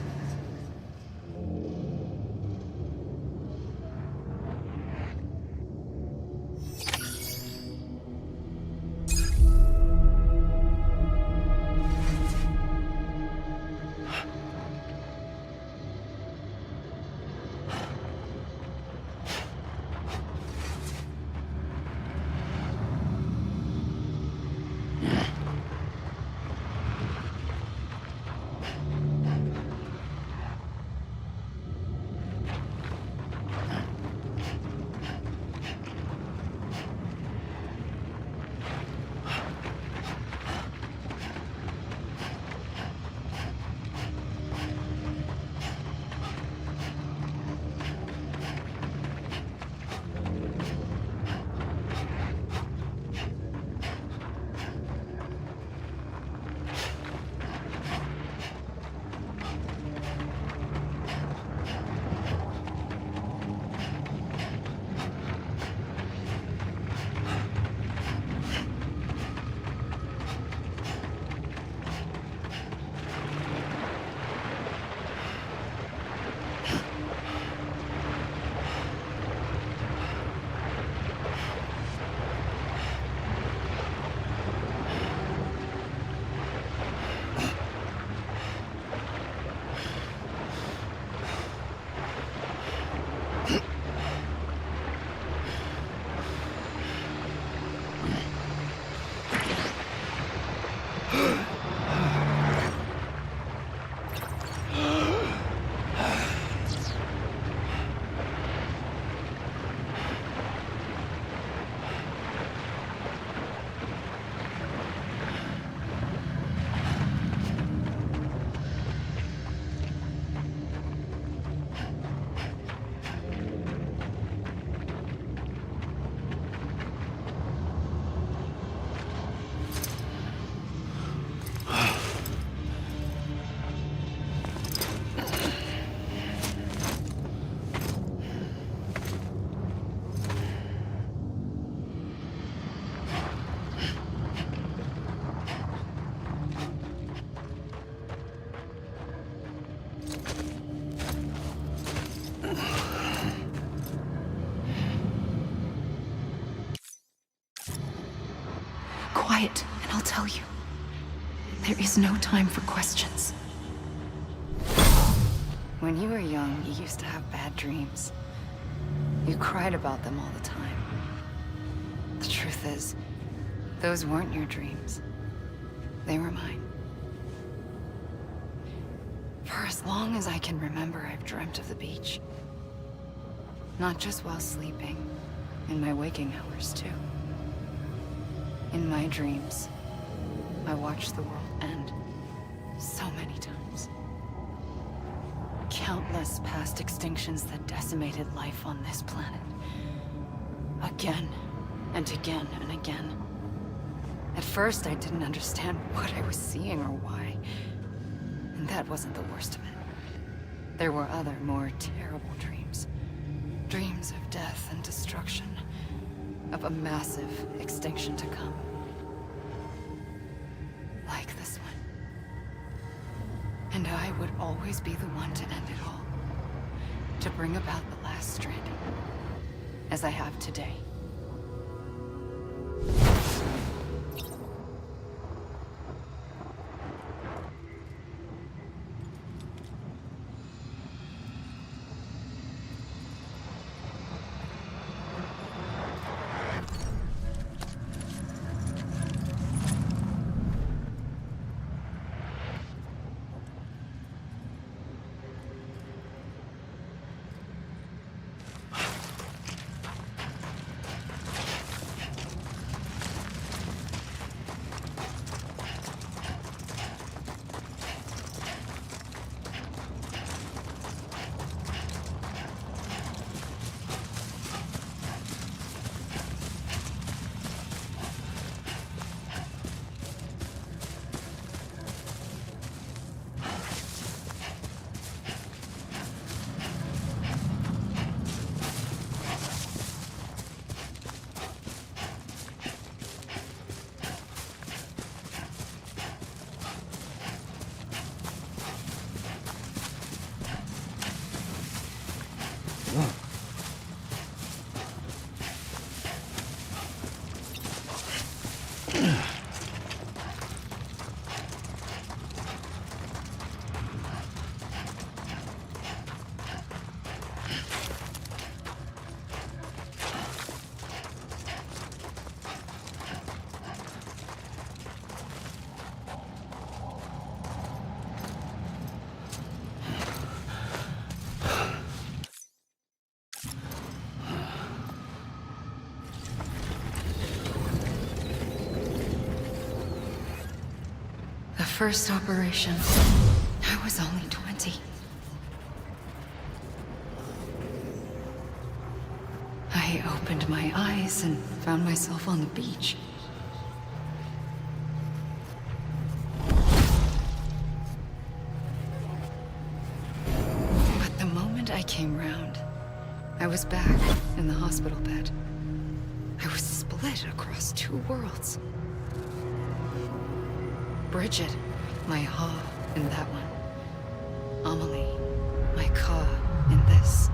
Quiet, and I'll tell you. There is no time for questions. When you were young, you used to have bad dreams. You cried about them all the time. The truth is, those weren't your dreams. They were mine. For as long as I can remember, I've dreamt of the beach. Not just while sleeping, in my waking hours too. In my dreams, I watched the world end so many times. Countless past extinctions that decimated life on this planet. Again, and again, and again. At first, I didn't understand what I was seeing or why. And that wasn't the worst of it. There were other, more terrible dreams. Dreams of death and destruction. Of a massive extinction to come. Like this one. And I would always be the one to end it all. To bring about the last Stranding. As I have today. The first operation, I was only 20. I opened my eyes and found myself on the beach. But the moment I came round, I was back in the hospital bed. I was split across two worlds. Bridget, my Ha in that one. Amelie, my Ka in this.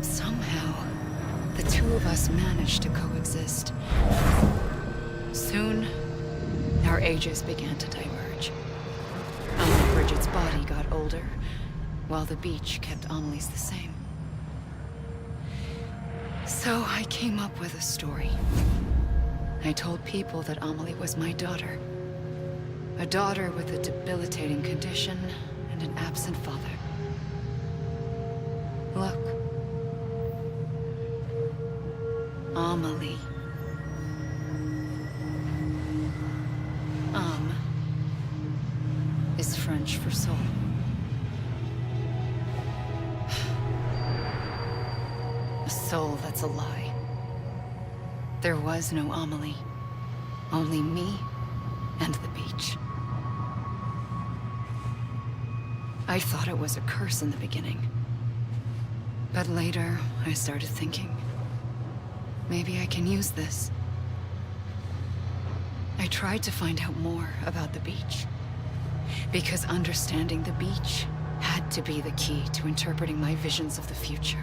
Somehow, the two of us managed to coexist. Soon, our ages began to diverge. Bridget's body got older, while the beach kept Amelie's the same. So I came up with a story. I told people that Amelie was my daughter. A daughter with a debilitating condition and an absent father. Look. Amelie. Is French for soul. A soul that's a lie. There was no Amelie. Only me and the beach. I thought it was a curse in the beginning. But later, I started thinking, maybe I can use this. I tried to find out more about the beach. Because understanding the beach had to be the key to interpreting my visions of the future.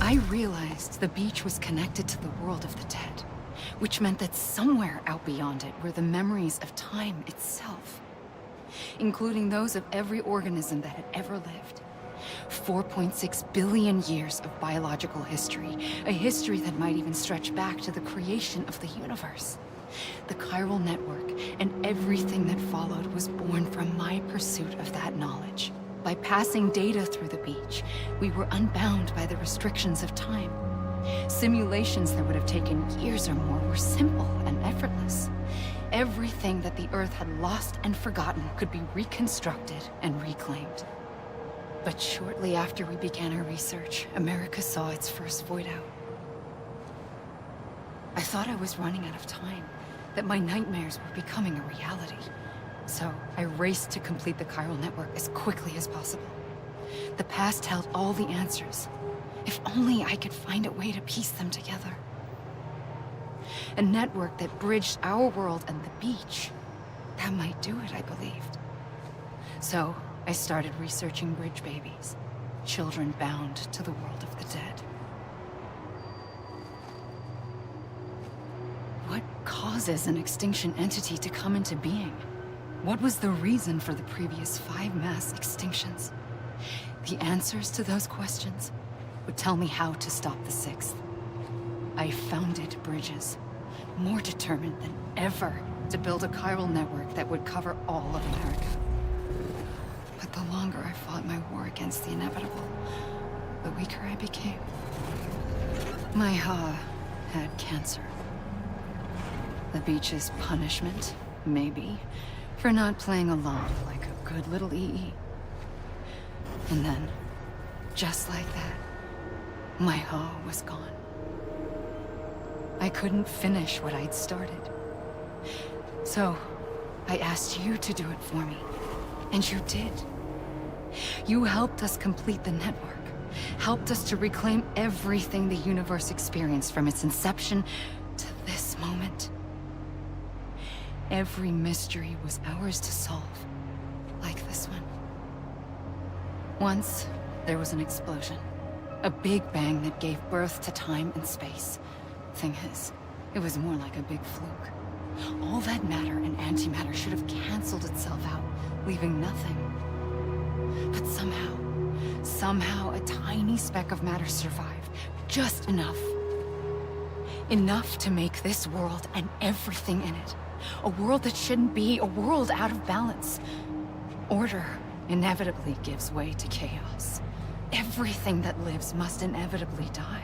I realized the beach was connected to the world of the dead, which meant that somewhere out beyond it were the memories of time itself, including those of every organism that had ever lived. 4.6 billion years of biological history, a history that might even stretch back to the creation of the universe. The chiral network and everything that followed was born from my pursuit of that knowledge. By passing data through the beach, we were unbound by the restrictions of time. Simulations that would have taken years or more were simple and effortless. Everything that the Earth had lost and forgotten could be reconstructed and reclaimed. But shortly after we began our research, America saw its first void out. I thought I was running out of time, that my nightmares were becoming a reality. So I raced to complete the chiral network as quickly as possible. The past held all the answers, If only I could find a way to piece them together. A network that bridged our world and the beach. That might do it, I believed. So, I started researching bridge babies. Children bound to the world of the dead. What causes an extinction entity to come into being? What was the reason for the previous 5 mass extinctions? The answers to those questions would tell me how to stop the 6th. I founded bridges, more determined than ever to build a chiral network that would cover all of America. But the longer I fought my war against the inevitable, the weaker I became. My Ha had cancer. The beach's punishment, maybe, for not playing along like a good little EE. And then, just like that, my Ha was gone. I couldn't finish what I'd started. So, I asked you to do it for me. And you did. You helped us complete the network. Helped us to reclaim everything the universe experienced from its inception to this moment. Every mystery was ours to solve. Like this one. Once, there was an explosion. A big bang that gave birth to time and space. Thing is, it was more like a big fluke. All that matter and antimatter should have canceled itself out, leaving nothing. But somehow a tiny speck of matter survived. Just enough. Enough to make this world and everything in it. A world that shouldn't be, a world out of balance. Order inevitably gives way to chaos. Everything that lives must inevitably die.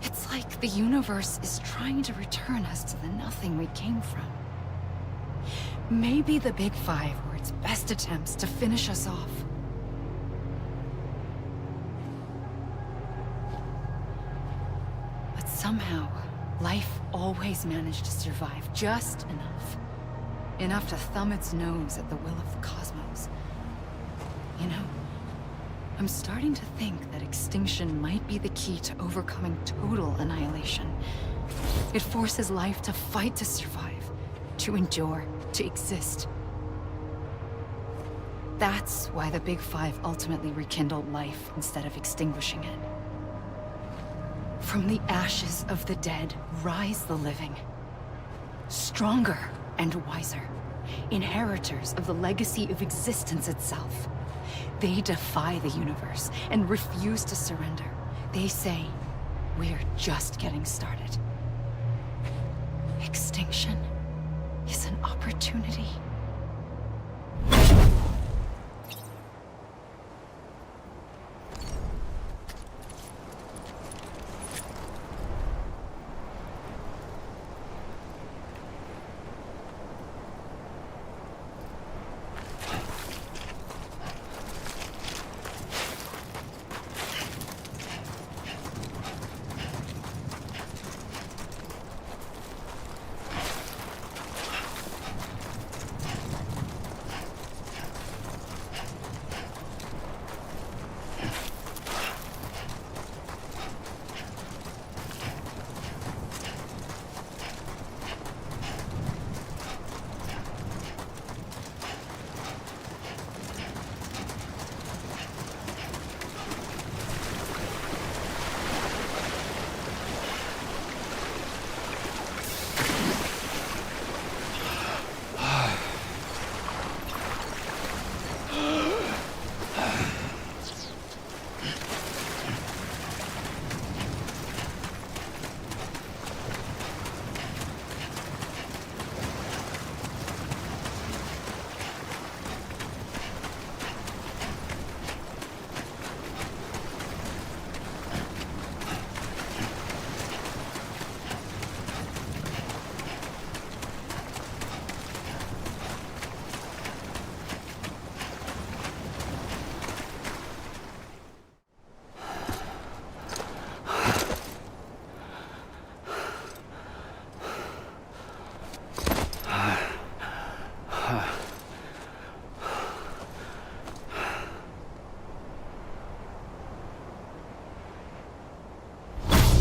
It's like the universe is trying to return us to the nothing we came from. Maybe the Big Five were its best attempts to finish us off. But somehow, life always managed to survive just enough. Enough to thumb its nose at the will of the cosmos. You know, I'm starting to think that extinction might be the key to overcoming total annihilation. It forces life to fight to survive, to endure, to exist. That's why the Big Five ultimately rekindled life instead of extinguishing it. From the ashes of the dead rise the living. Stronger and wiser. Inheritors of the legacy of existence itself. They defy the universe and refuse to surrender. They say, we're just getting started. Extinction is an opportunity.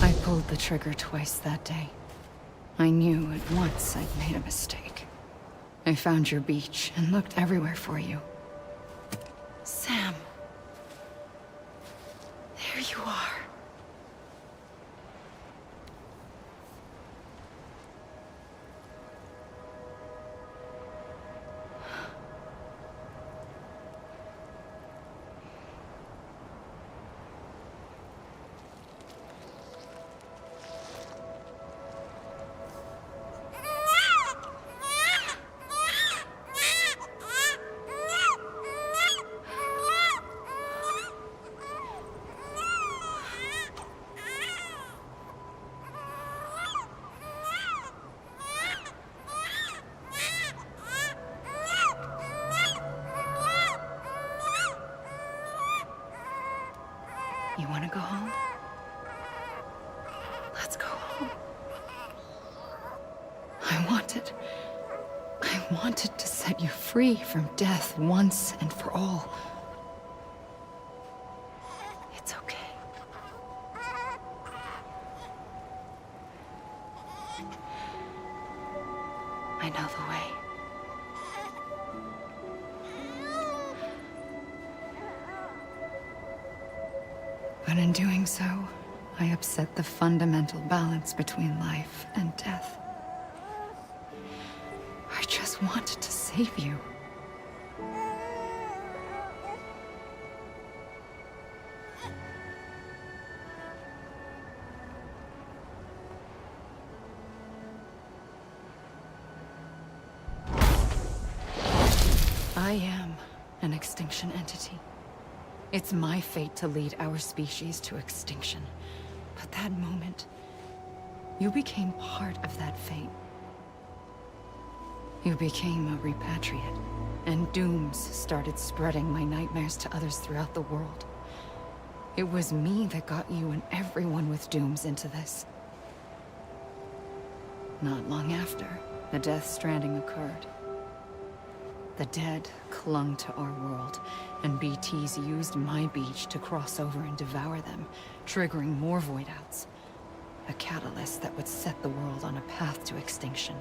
I pulled the trigger twice that day. I knew at once I'd made a mistake. I found your beach and looked everywhere for you. Sam. There you are. You want to go home? Let's go home. I wanted to set you free from death once and for all. It's okay. I know the way. But in doing so, I upset the fundamental balance between life and death. I just wanted to save you. I am an extinction entity. It's my fate to lead our species to extinction. But that moment, you became part of that fate. You became a repatriate, and dooms started spreading my nightmares to others throughout the world. It was me that got you and everyone with dooms into this. Not long after, the Death Stranding occurred. The dead clung to our world, and BTs used my beach to cross over and devour them, triggering more void outs. A catalyst that would set the world on a path to extinction.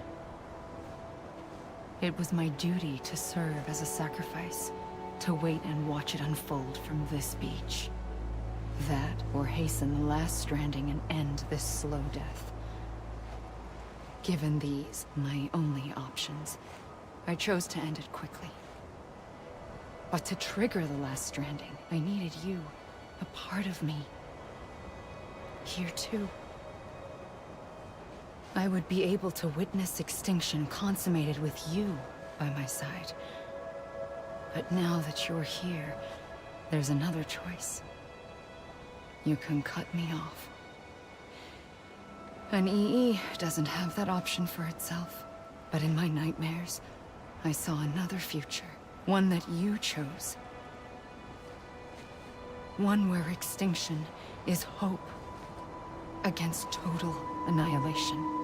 It was my duty to serve as a sacrifice, to wait and watch it unfold from this beach. That, or hasten the last stranding and end this slow death. Given these, my only options, I chose to end it quickly. But to trigger the last stranding, I needed you, a part of me. Here too. I would be able to witness extinction consummated with you by my side. But now that you're here, there's another choice. You can cut me off. An EE doesn't have that option for itself. But in my nightmares, I saw another future. One that you chose. One where extinction is hope against total annihilation.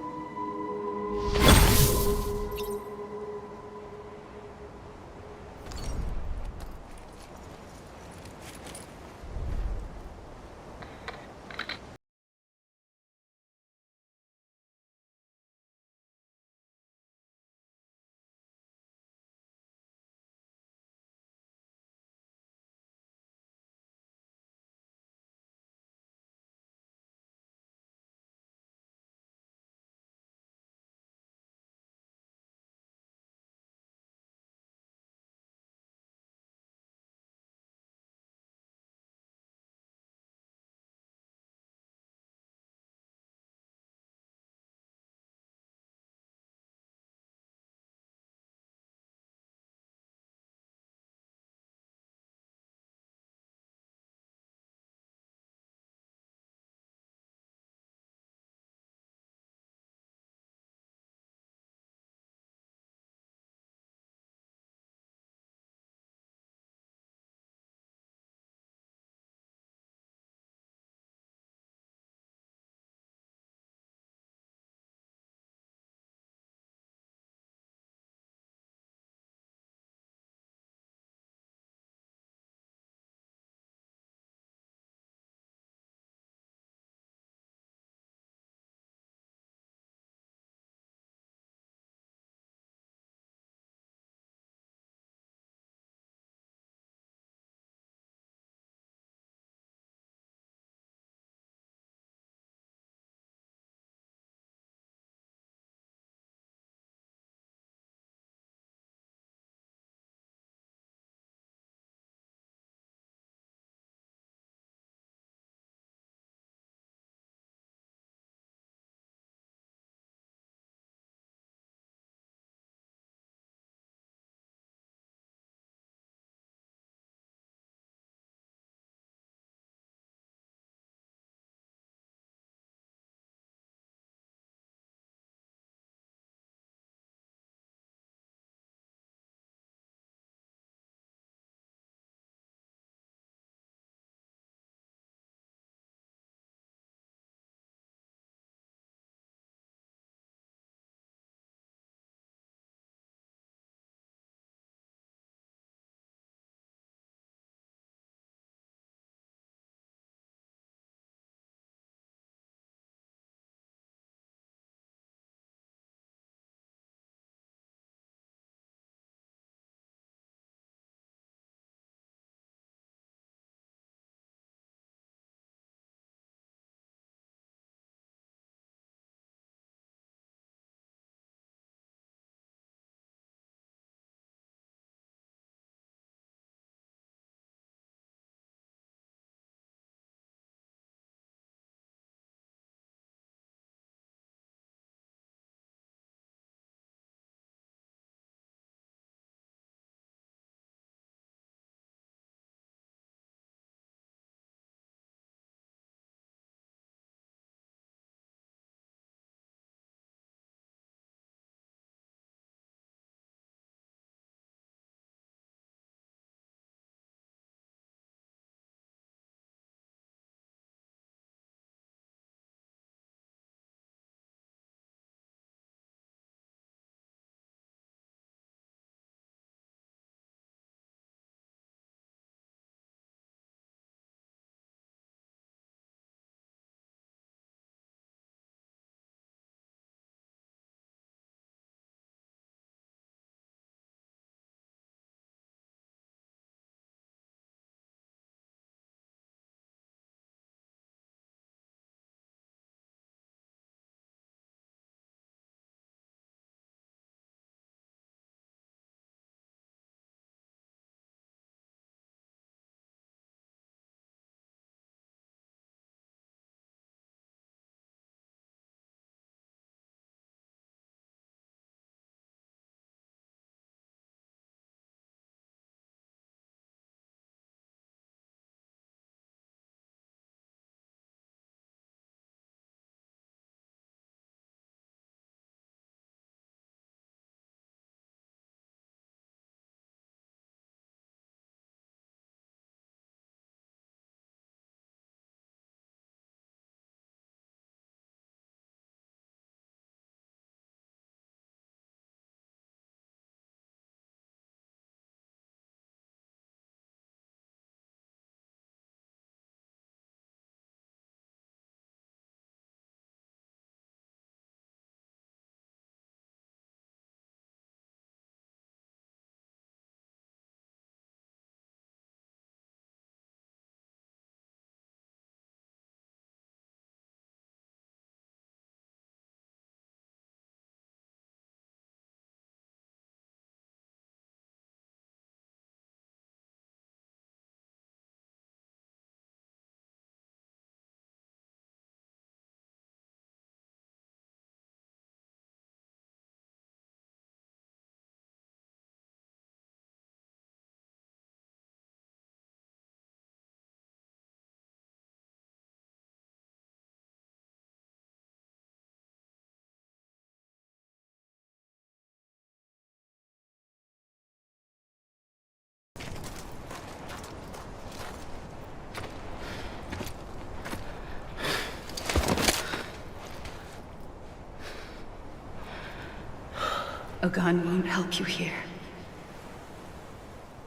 A gun won't help you here.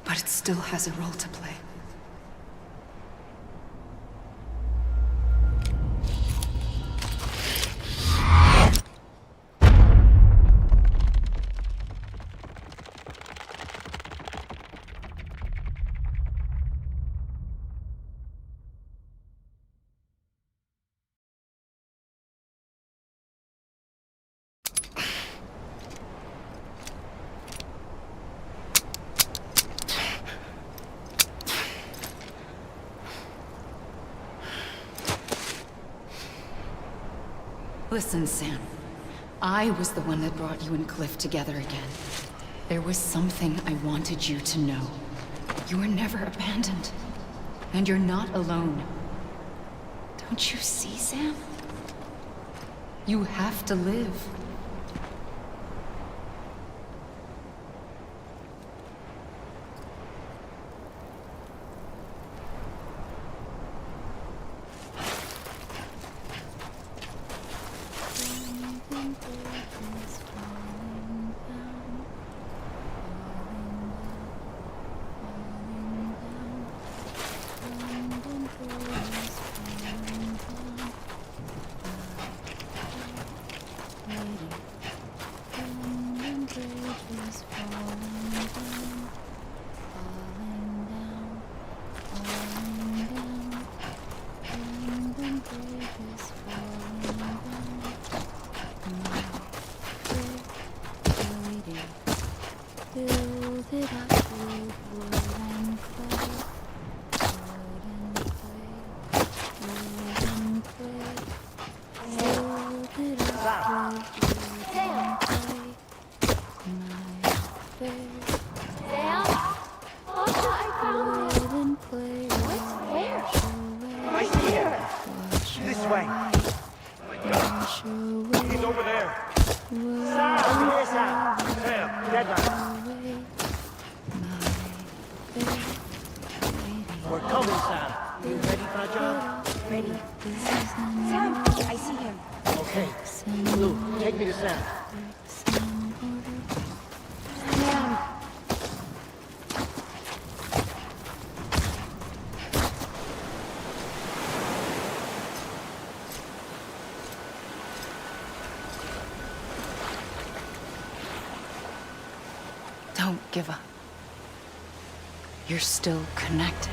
But it still has a role to play. Listen, Sam. I was the one that brought you and Cliff together again. There was something I wanted you to know. You were never abandoned. And you're not alone. Don't you see, Sam? You have to live. Don't give up. You're still connected.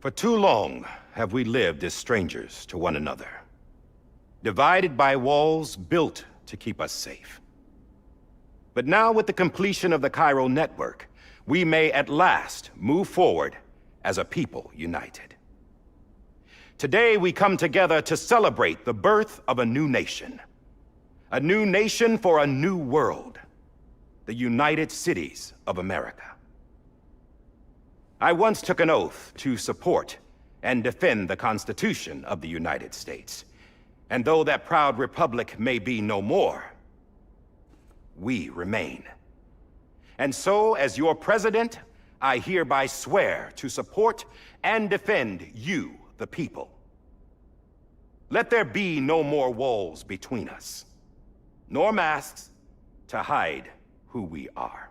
For too long have we lived as strangers to one another, divided by walls built to keep us safe. But now with the completion of the Chiral network, we may at last move forward as a people united. Today we come together to celebrate the birth of a new nation. A new nation for a new world. The United Cities of America. I once took an oath to support and defend the Constitution of the United States. And though that proud republic may be no more, we remain. And so, as your president, I hereby swear to support and defend you, the people. Let there be no more walls between us, nor masks to hide who we are.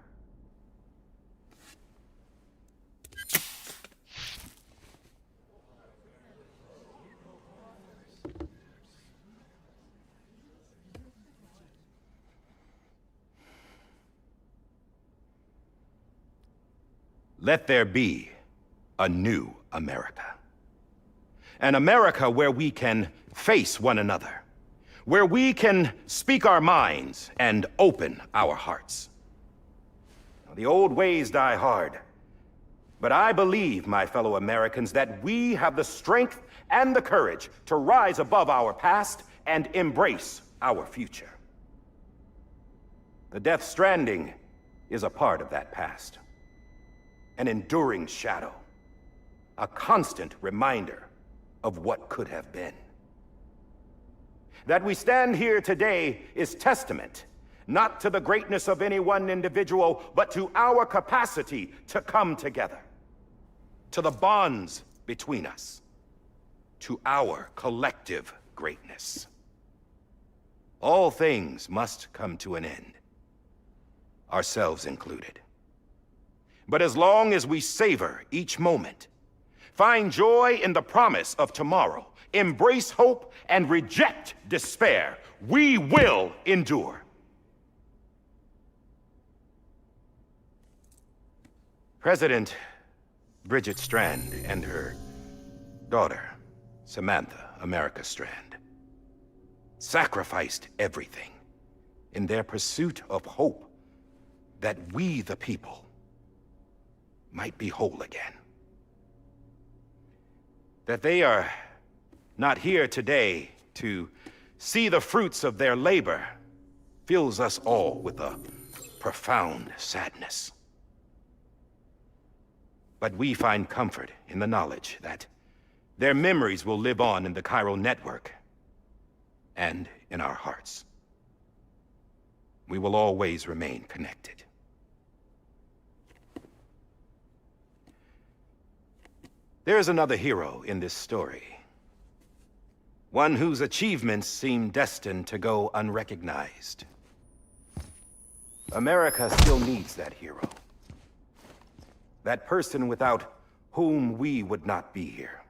Let there be a new America. An America where we can face one another, where we can speak our minds and open our hearts. The old ways die hard, but I believe, my fellow Americans, that we have the strength and the courage to rise above our past and embrace our future. The Death Stranding is a part of that past. An enduring shadow, a constant reminder of what could have been. That we stand here today is testament, not to the greatness of any one individual, but to our capacity to come together, to the bonds between us, to our collective greatness. All things must come to an end, ourselves included. But as long as we savor each moment, find joy in the promise of tomorrow, embrace hope, and reject despair, we will endure. President Bridget Strand and her daughter, Samantha America Strand, sacrificed everything in their pursuit of hope that we, the people, might be whole again. That they are not here today to see the fruits of their labor fills us all with a profound sadness. But we find comfort in the knowledge that their memories will live on in the chiral network and in our hearts. We will always remain connected. There's another hero in this story. One whose achievements seem destined to go unrecognized. America still needs that hero. That person without whom we would not be here.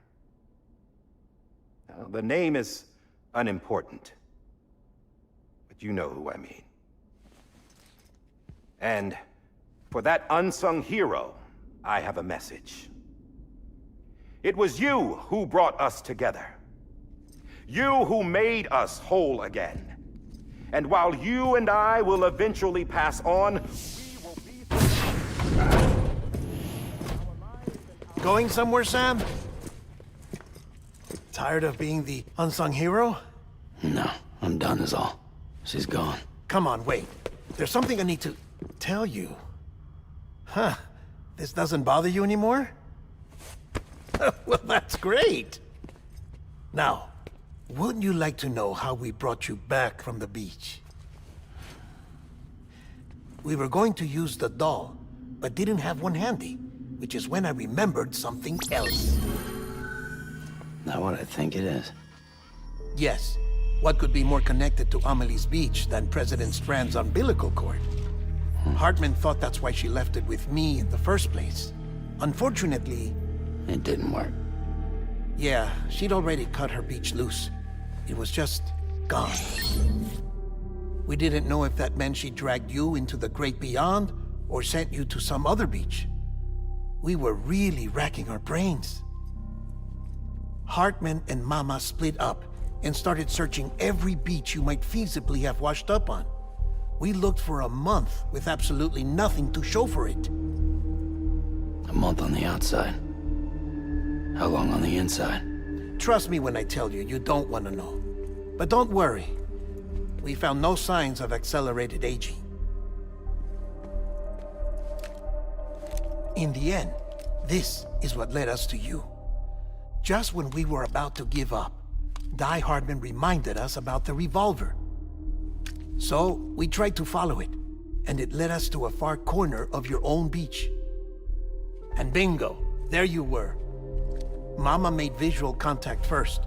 Now, the name is unimportant, but you know who I mean. And for that unsung hero, I have a message. It was you who brought us together. You who made us whole again. And while you and I will eventually pass on, we will be... Going somewhere, Sam? Tired of being the unsung hero? No, I'm done is all. She's gone. Come on, wait. There's something I need to tell you. Huh. This doesn't bother you anymore? Well, that's great. Now, wouldn't you like to know how we brought you back from the beach? We were going to use the doll, but didn't have one handy, which is when I remembered something else. Not what I think it is. Yes. What could be more connected to Amelie's beach than President Strand's umbilical cord? Hartman thought that's why she left it with me in the first place. Unfortunately... It didn't work. Yeah, she'd already cut her beach loose. It was just gone. We didn't know if that meant she dragged you into the great beyond or sent you to some other beach. We were really racking our brains. Hartman and Mama split up and started searching every beach you might feasibly have washed up on. We looked for a month with absolutely nothing to show for it. A month on the outside. How long on the inside? trust me when I tell you, you don't want to know. But don't worry. We found no signs of accelerated aging. In the end, this is what led us to you. Just when we were about to give up, Die Hardman reminded us about the revolver. So, we tried to follow it, and it led us to a far corner of your own beach. And bingo, there you were. Mama made visual contact first.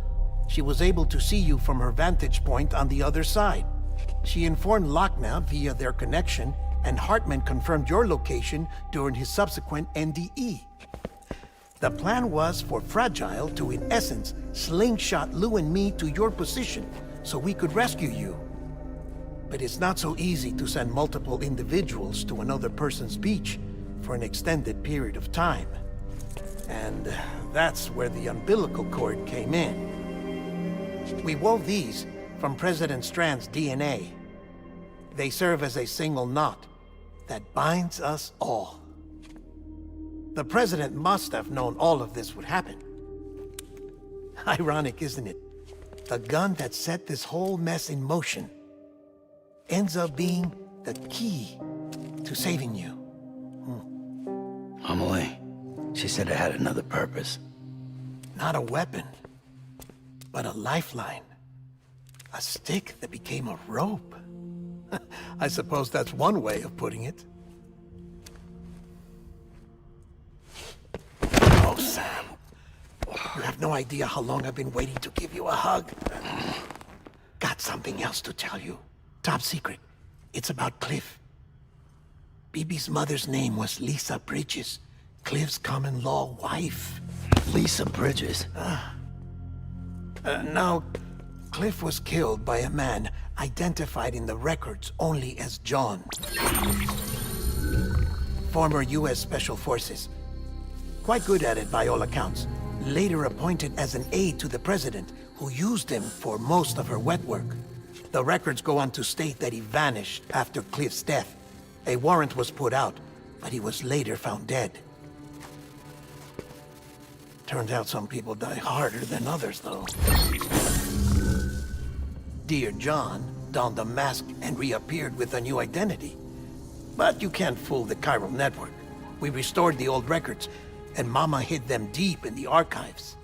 She was able to see you from her vantage point on the other side. She informed Lochna via their connection, and Hartman confirmed your location during his subsequent NDE. The plan was for Fragile to, in essence, slingshot Lou and me to your position so we could rescue you. But it's not so easy to send multiple individuals to another person's beach for an extended period of time. And that's where the umbilical cord came in. We wove these from President Strand's DNA. They serve as a single knot that binds us all. The President must have known all of this would happen. Ironic, isn't it? The gun that set this whole mess in motion ends up being the key to saving you. Amelie, she said it had another purpose. Not a weapon, but a lifeline. A stick that became a rope. I suppose that's one way of putting it. Oh, Sam. You have no idea how long I've been waiting to give you a hug. Got something else to tell you. Top secret. It's about Cliff. BB's mother's name was Lisa Bridges, Cliff's common-law wife. Lisa Bridges? Now, Cliff was killed by a man identified in the records only as John. Former U.S. Special Forces. Quite good at it by all accounts. Later appointed as an aide to the president, who used him for most of her wet work. The records go on to state that he vanished after Cliff's death. A warrant was put out, but he was later found dead. Turns out some people die harder than others, though. Dear John donned a mask and reappeared with a new identity. But you can't fool the chiral network. We restored the old records, and Mama hid them deep in the archives.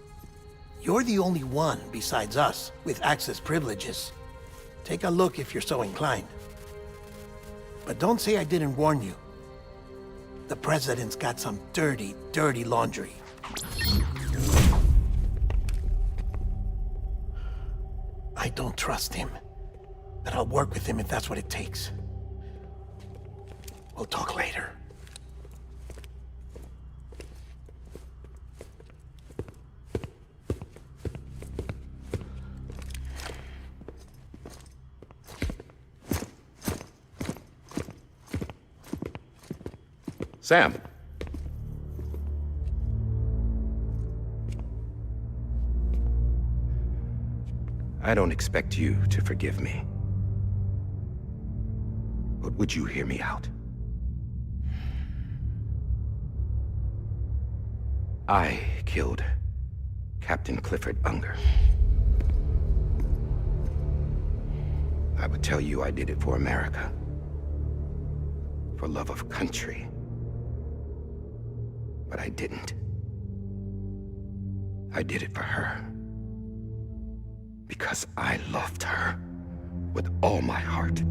You're the only one, besides us, with access privileges. Take a look if you're so inclined. But don't say I didn't warn you. The President's got some dirty, dirty laundry. I don't trust him, but I'll work with him if that's what it takes. We'll talk later. Sam. I don't expect you to forgive me. But would you hear me out? I killed Captain Clifford Unger. I would tell you I did it for America. For love of country. But I didn't. I did it for her. Because I loved her with all my heart.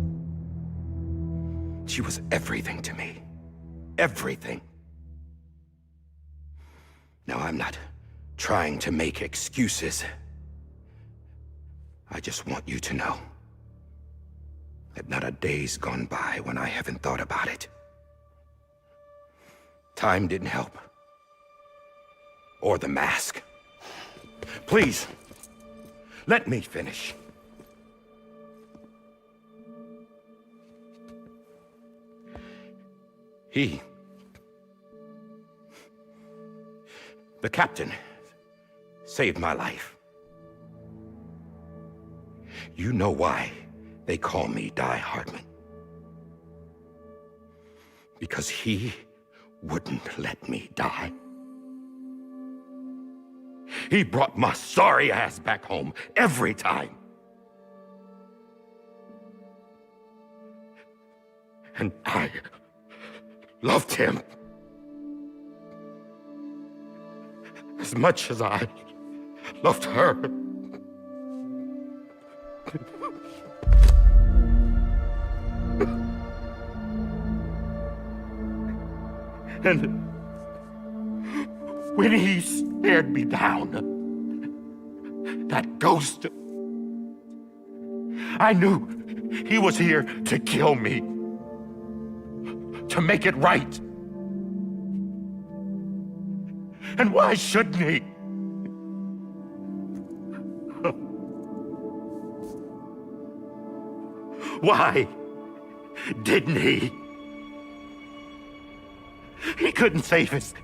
She was everything to me. Everything. Now, I'm not trying to make excuses. I just want you to know that not a day's gone by when I haven't thought about it. Time didn't help. Or the mask. Please, let me finish. The captain, saved my life. You know why they call me Die Hardman. Because he wouldn't let me die. He brought my sorry ass back home every time. And I loved him as much as I loved her. And when he stared me down, that ghost, I knew he was here to kill me, to make it right. And why shouldn't he? Why didn't he? He couldn't save his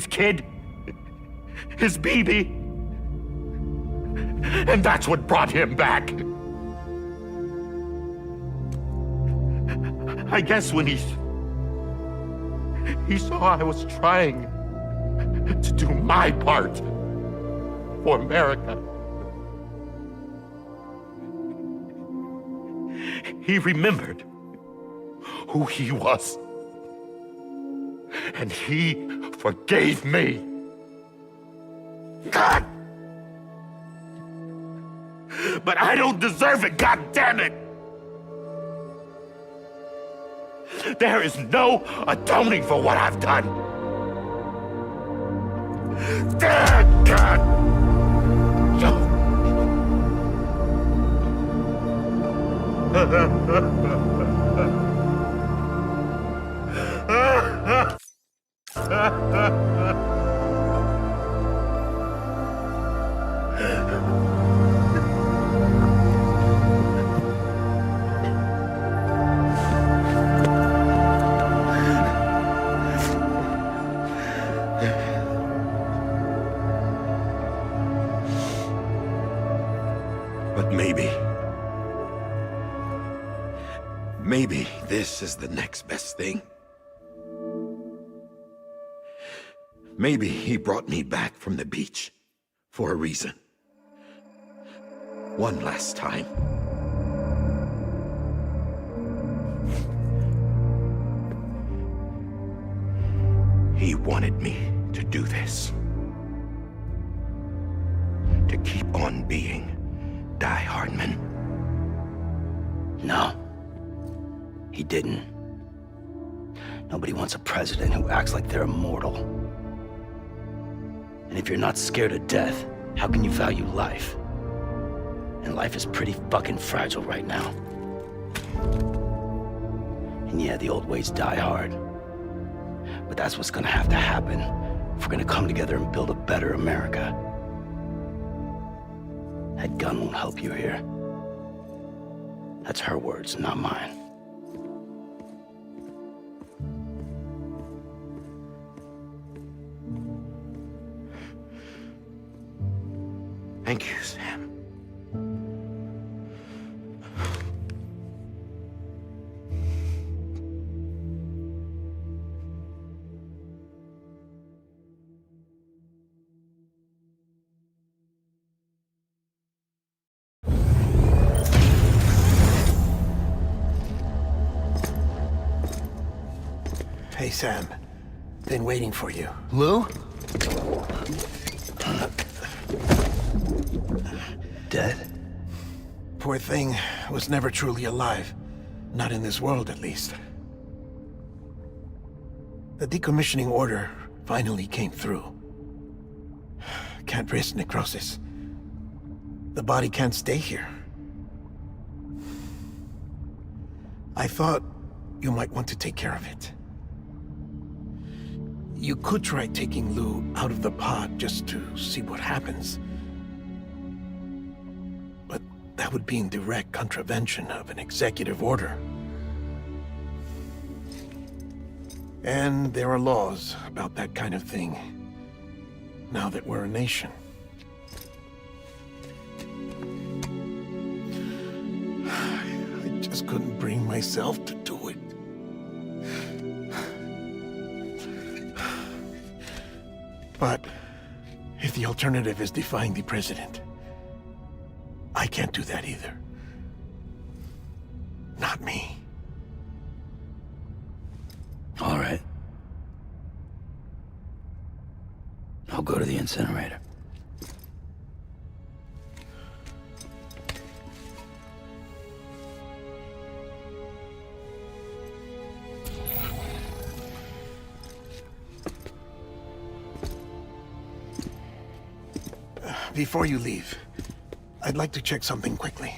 kid, his baby. And that's what brought him back. I guess when he saw I was trying to do my part for America, he remembered who he was. And he forgave me. God! But I don't deserve it, God damn it! There is no atoning for what I've done. God! But maybe this is the next best thing. Maybe he brought me back from the beach for a reason. One last time. He wanted me to do this. To keep on being Die Hardman. No. He didn't. Nobody wants a president who acts like they're immortal. And if you're not scared of death, how can you value life? And life is pretty fucking fragile right now. And yeah, the old ways die hard. But that's what's gonna have to happen if we're gonna come together and build a better America. That gun won't help you here. That's her words, not mine. Thank you, Sam. Hey, Sam. Been waiting for you. Lou? Dead? Poor thing was never truly alive. Not in this world, at least. The decommissioning order finally came through. Can't risk necrosis. The body can't stay here. I thought you might want to take care of it. You could try taking Lou out of the pod just to see what happens. But that would be in direct contravention of an executive order. And there are laws about that kind of thing, now that we're a nation. I just couldn't bring myself to do it. But If the alternative is defying the president, I can't do that either. Not me. All right. I'll go to the incinerator. Before you leave, I'd like to check something quickly.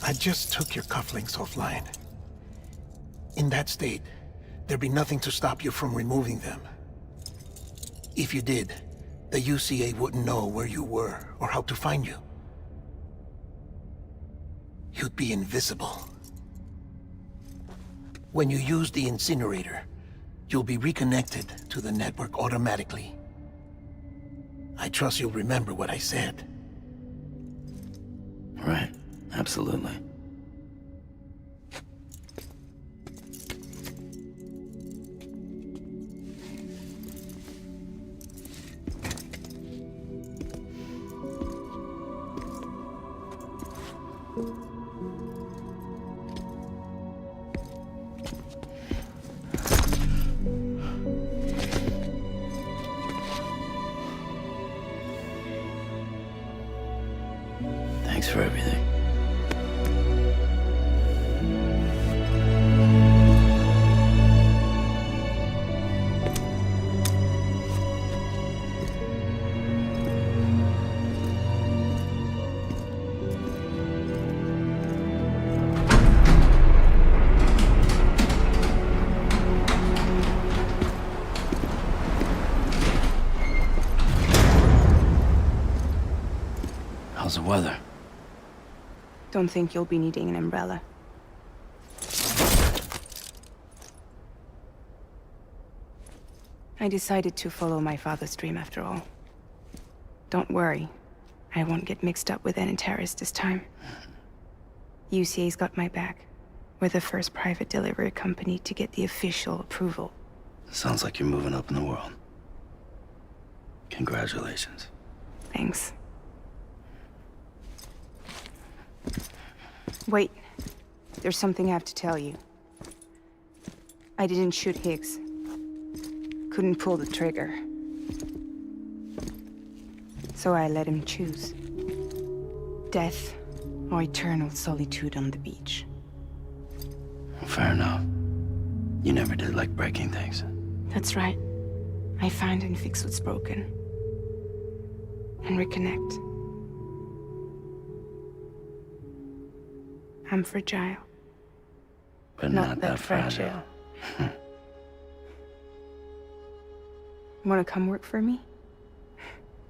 I just took your cufflinks offline. In that state, there'd be nothing to stop you from removing them. If you did, the UCA wouldn't know where you were or how to find you. You'd be invisible. When you use the incinerator, you'll be reconnected to the network automatically. I trust you'll remember what I said. Right. Absolutely. Thanks for everything. How's the weather? Don't think you'll be needing an umbrella. I decided to follow my father's dream after all. Don't worry, I won't get mixed up with any terrorists this time. UCA's got my back. We're the first private delivery company to get the official approval. Sounds like you're moving up in the world. Congratulations. Thanks. Wait, there's something I have to tell you. I didn't shoot Higgs. Couldn't pull the trigger. So I let him choose. Death or eternal solitude on the beach. Fair enough. You never did like breaking things. That's right. I find and fix what's broken. And reconnect. I'm fragile. But not that fragile. Wanna come work for me?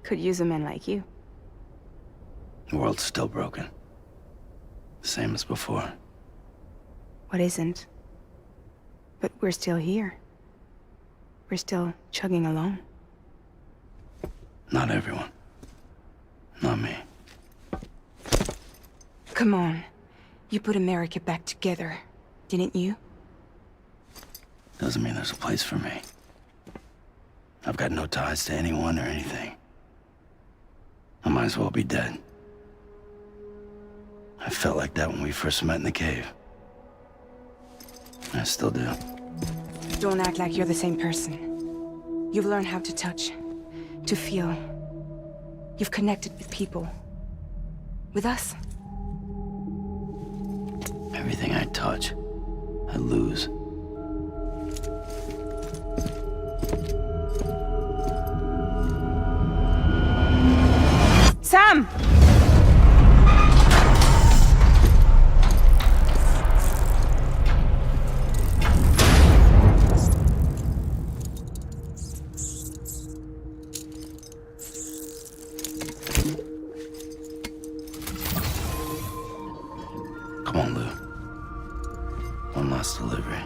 Could use a man like you. The world's still broken. Same as before. What isn't? But we're still here. We're still chugging along. Not everyone. Not me. Come on. You put America back together, didn't you? Doesn't mean there's a place for me. I've got no ties to anyone or anything. I might as well be dead. I felt like that when we first met in the cave. I still do. Don't act like you're the same person. You've learned how to touch, to feel. You've connected with people. With us. Everything I touch, I lose. Sam! Come on, Lou. One last delivery.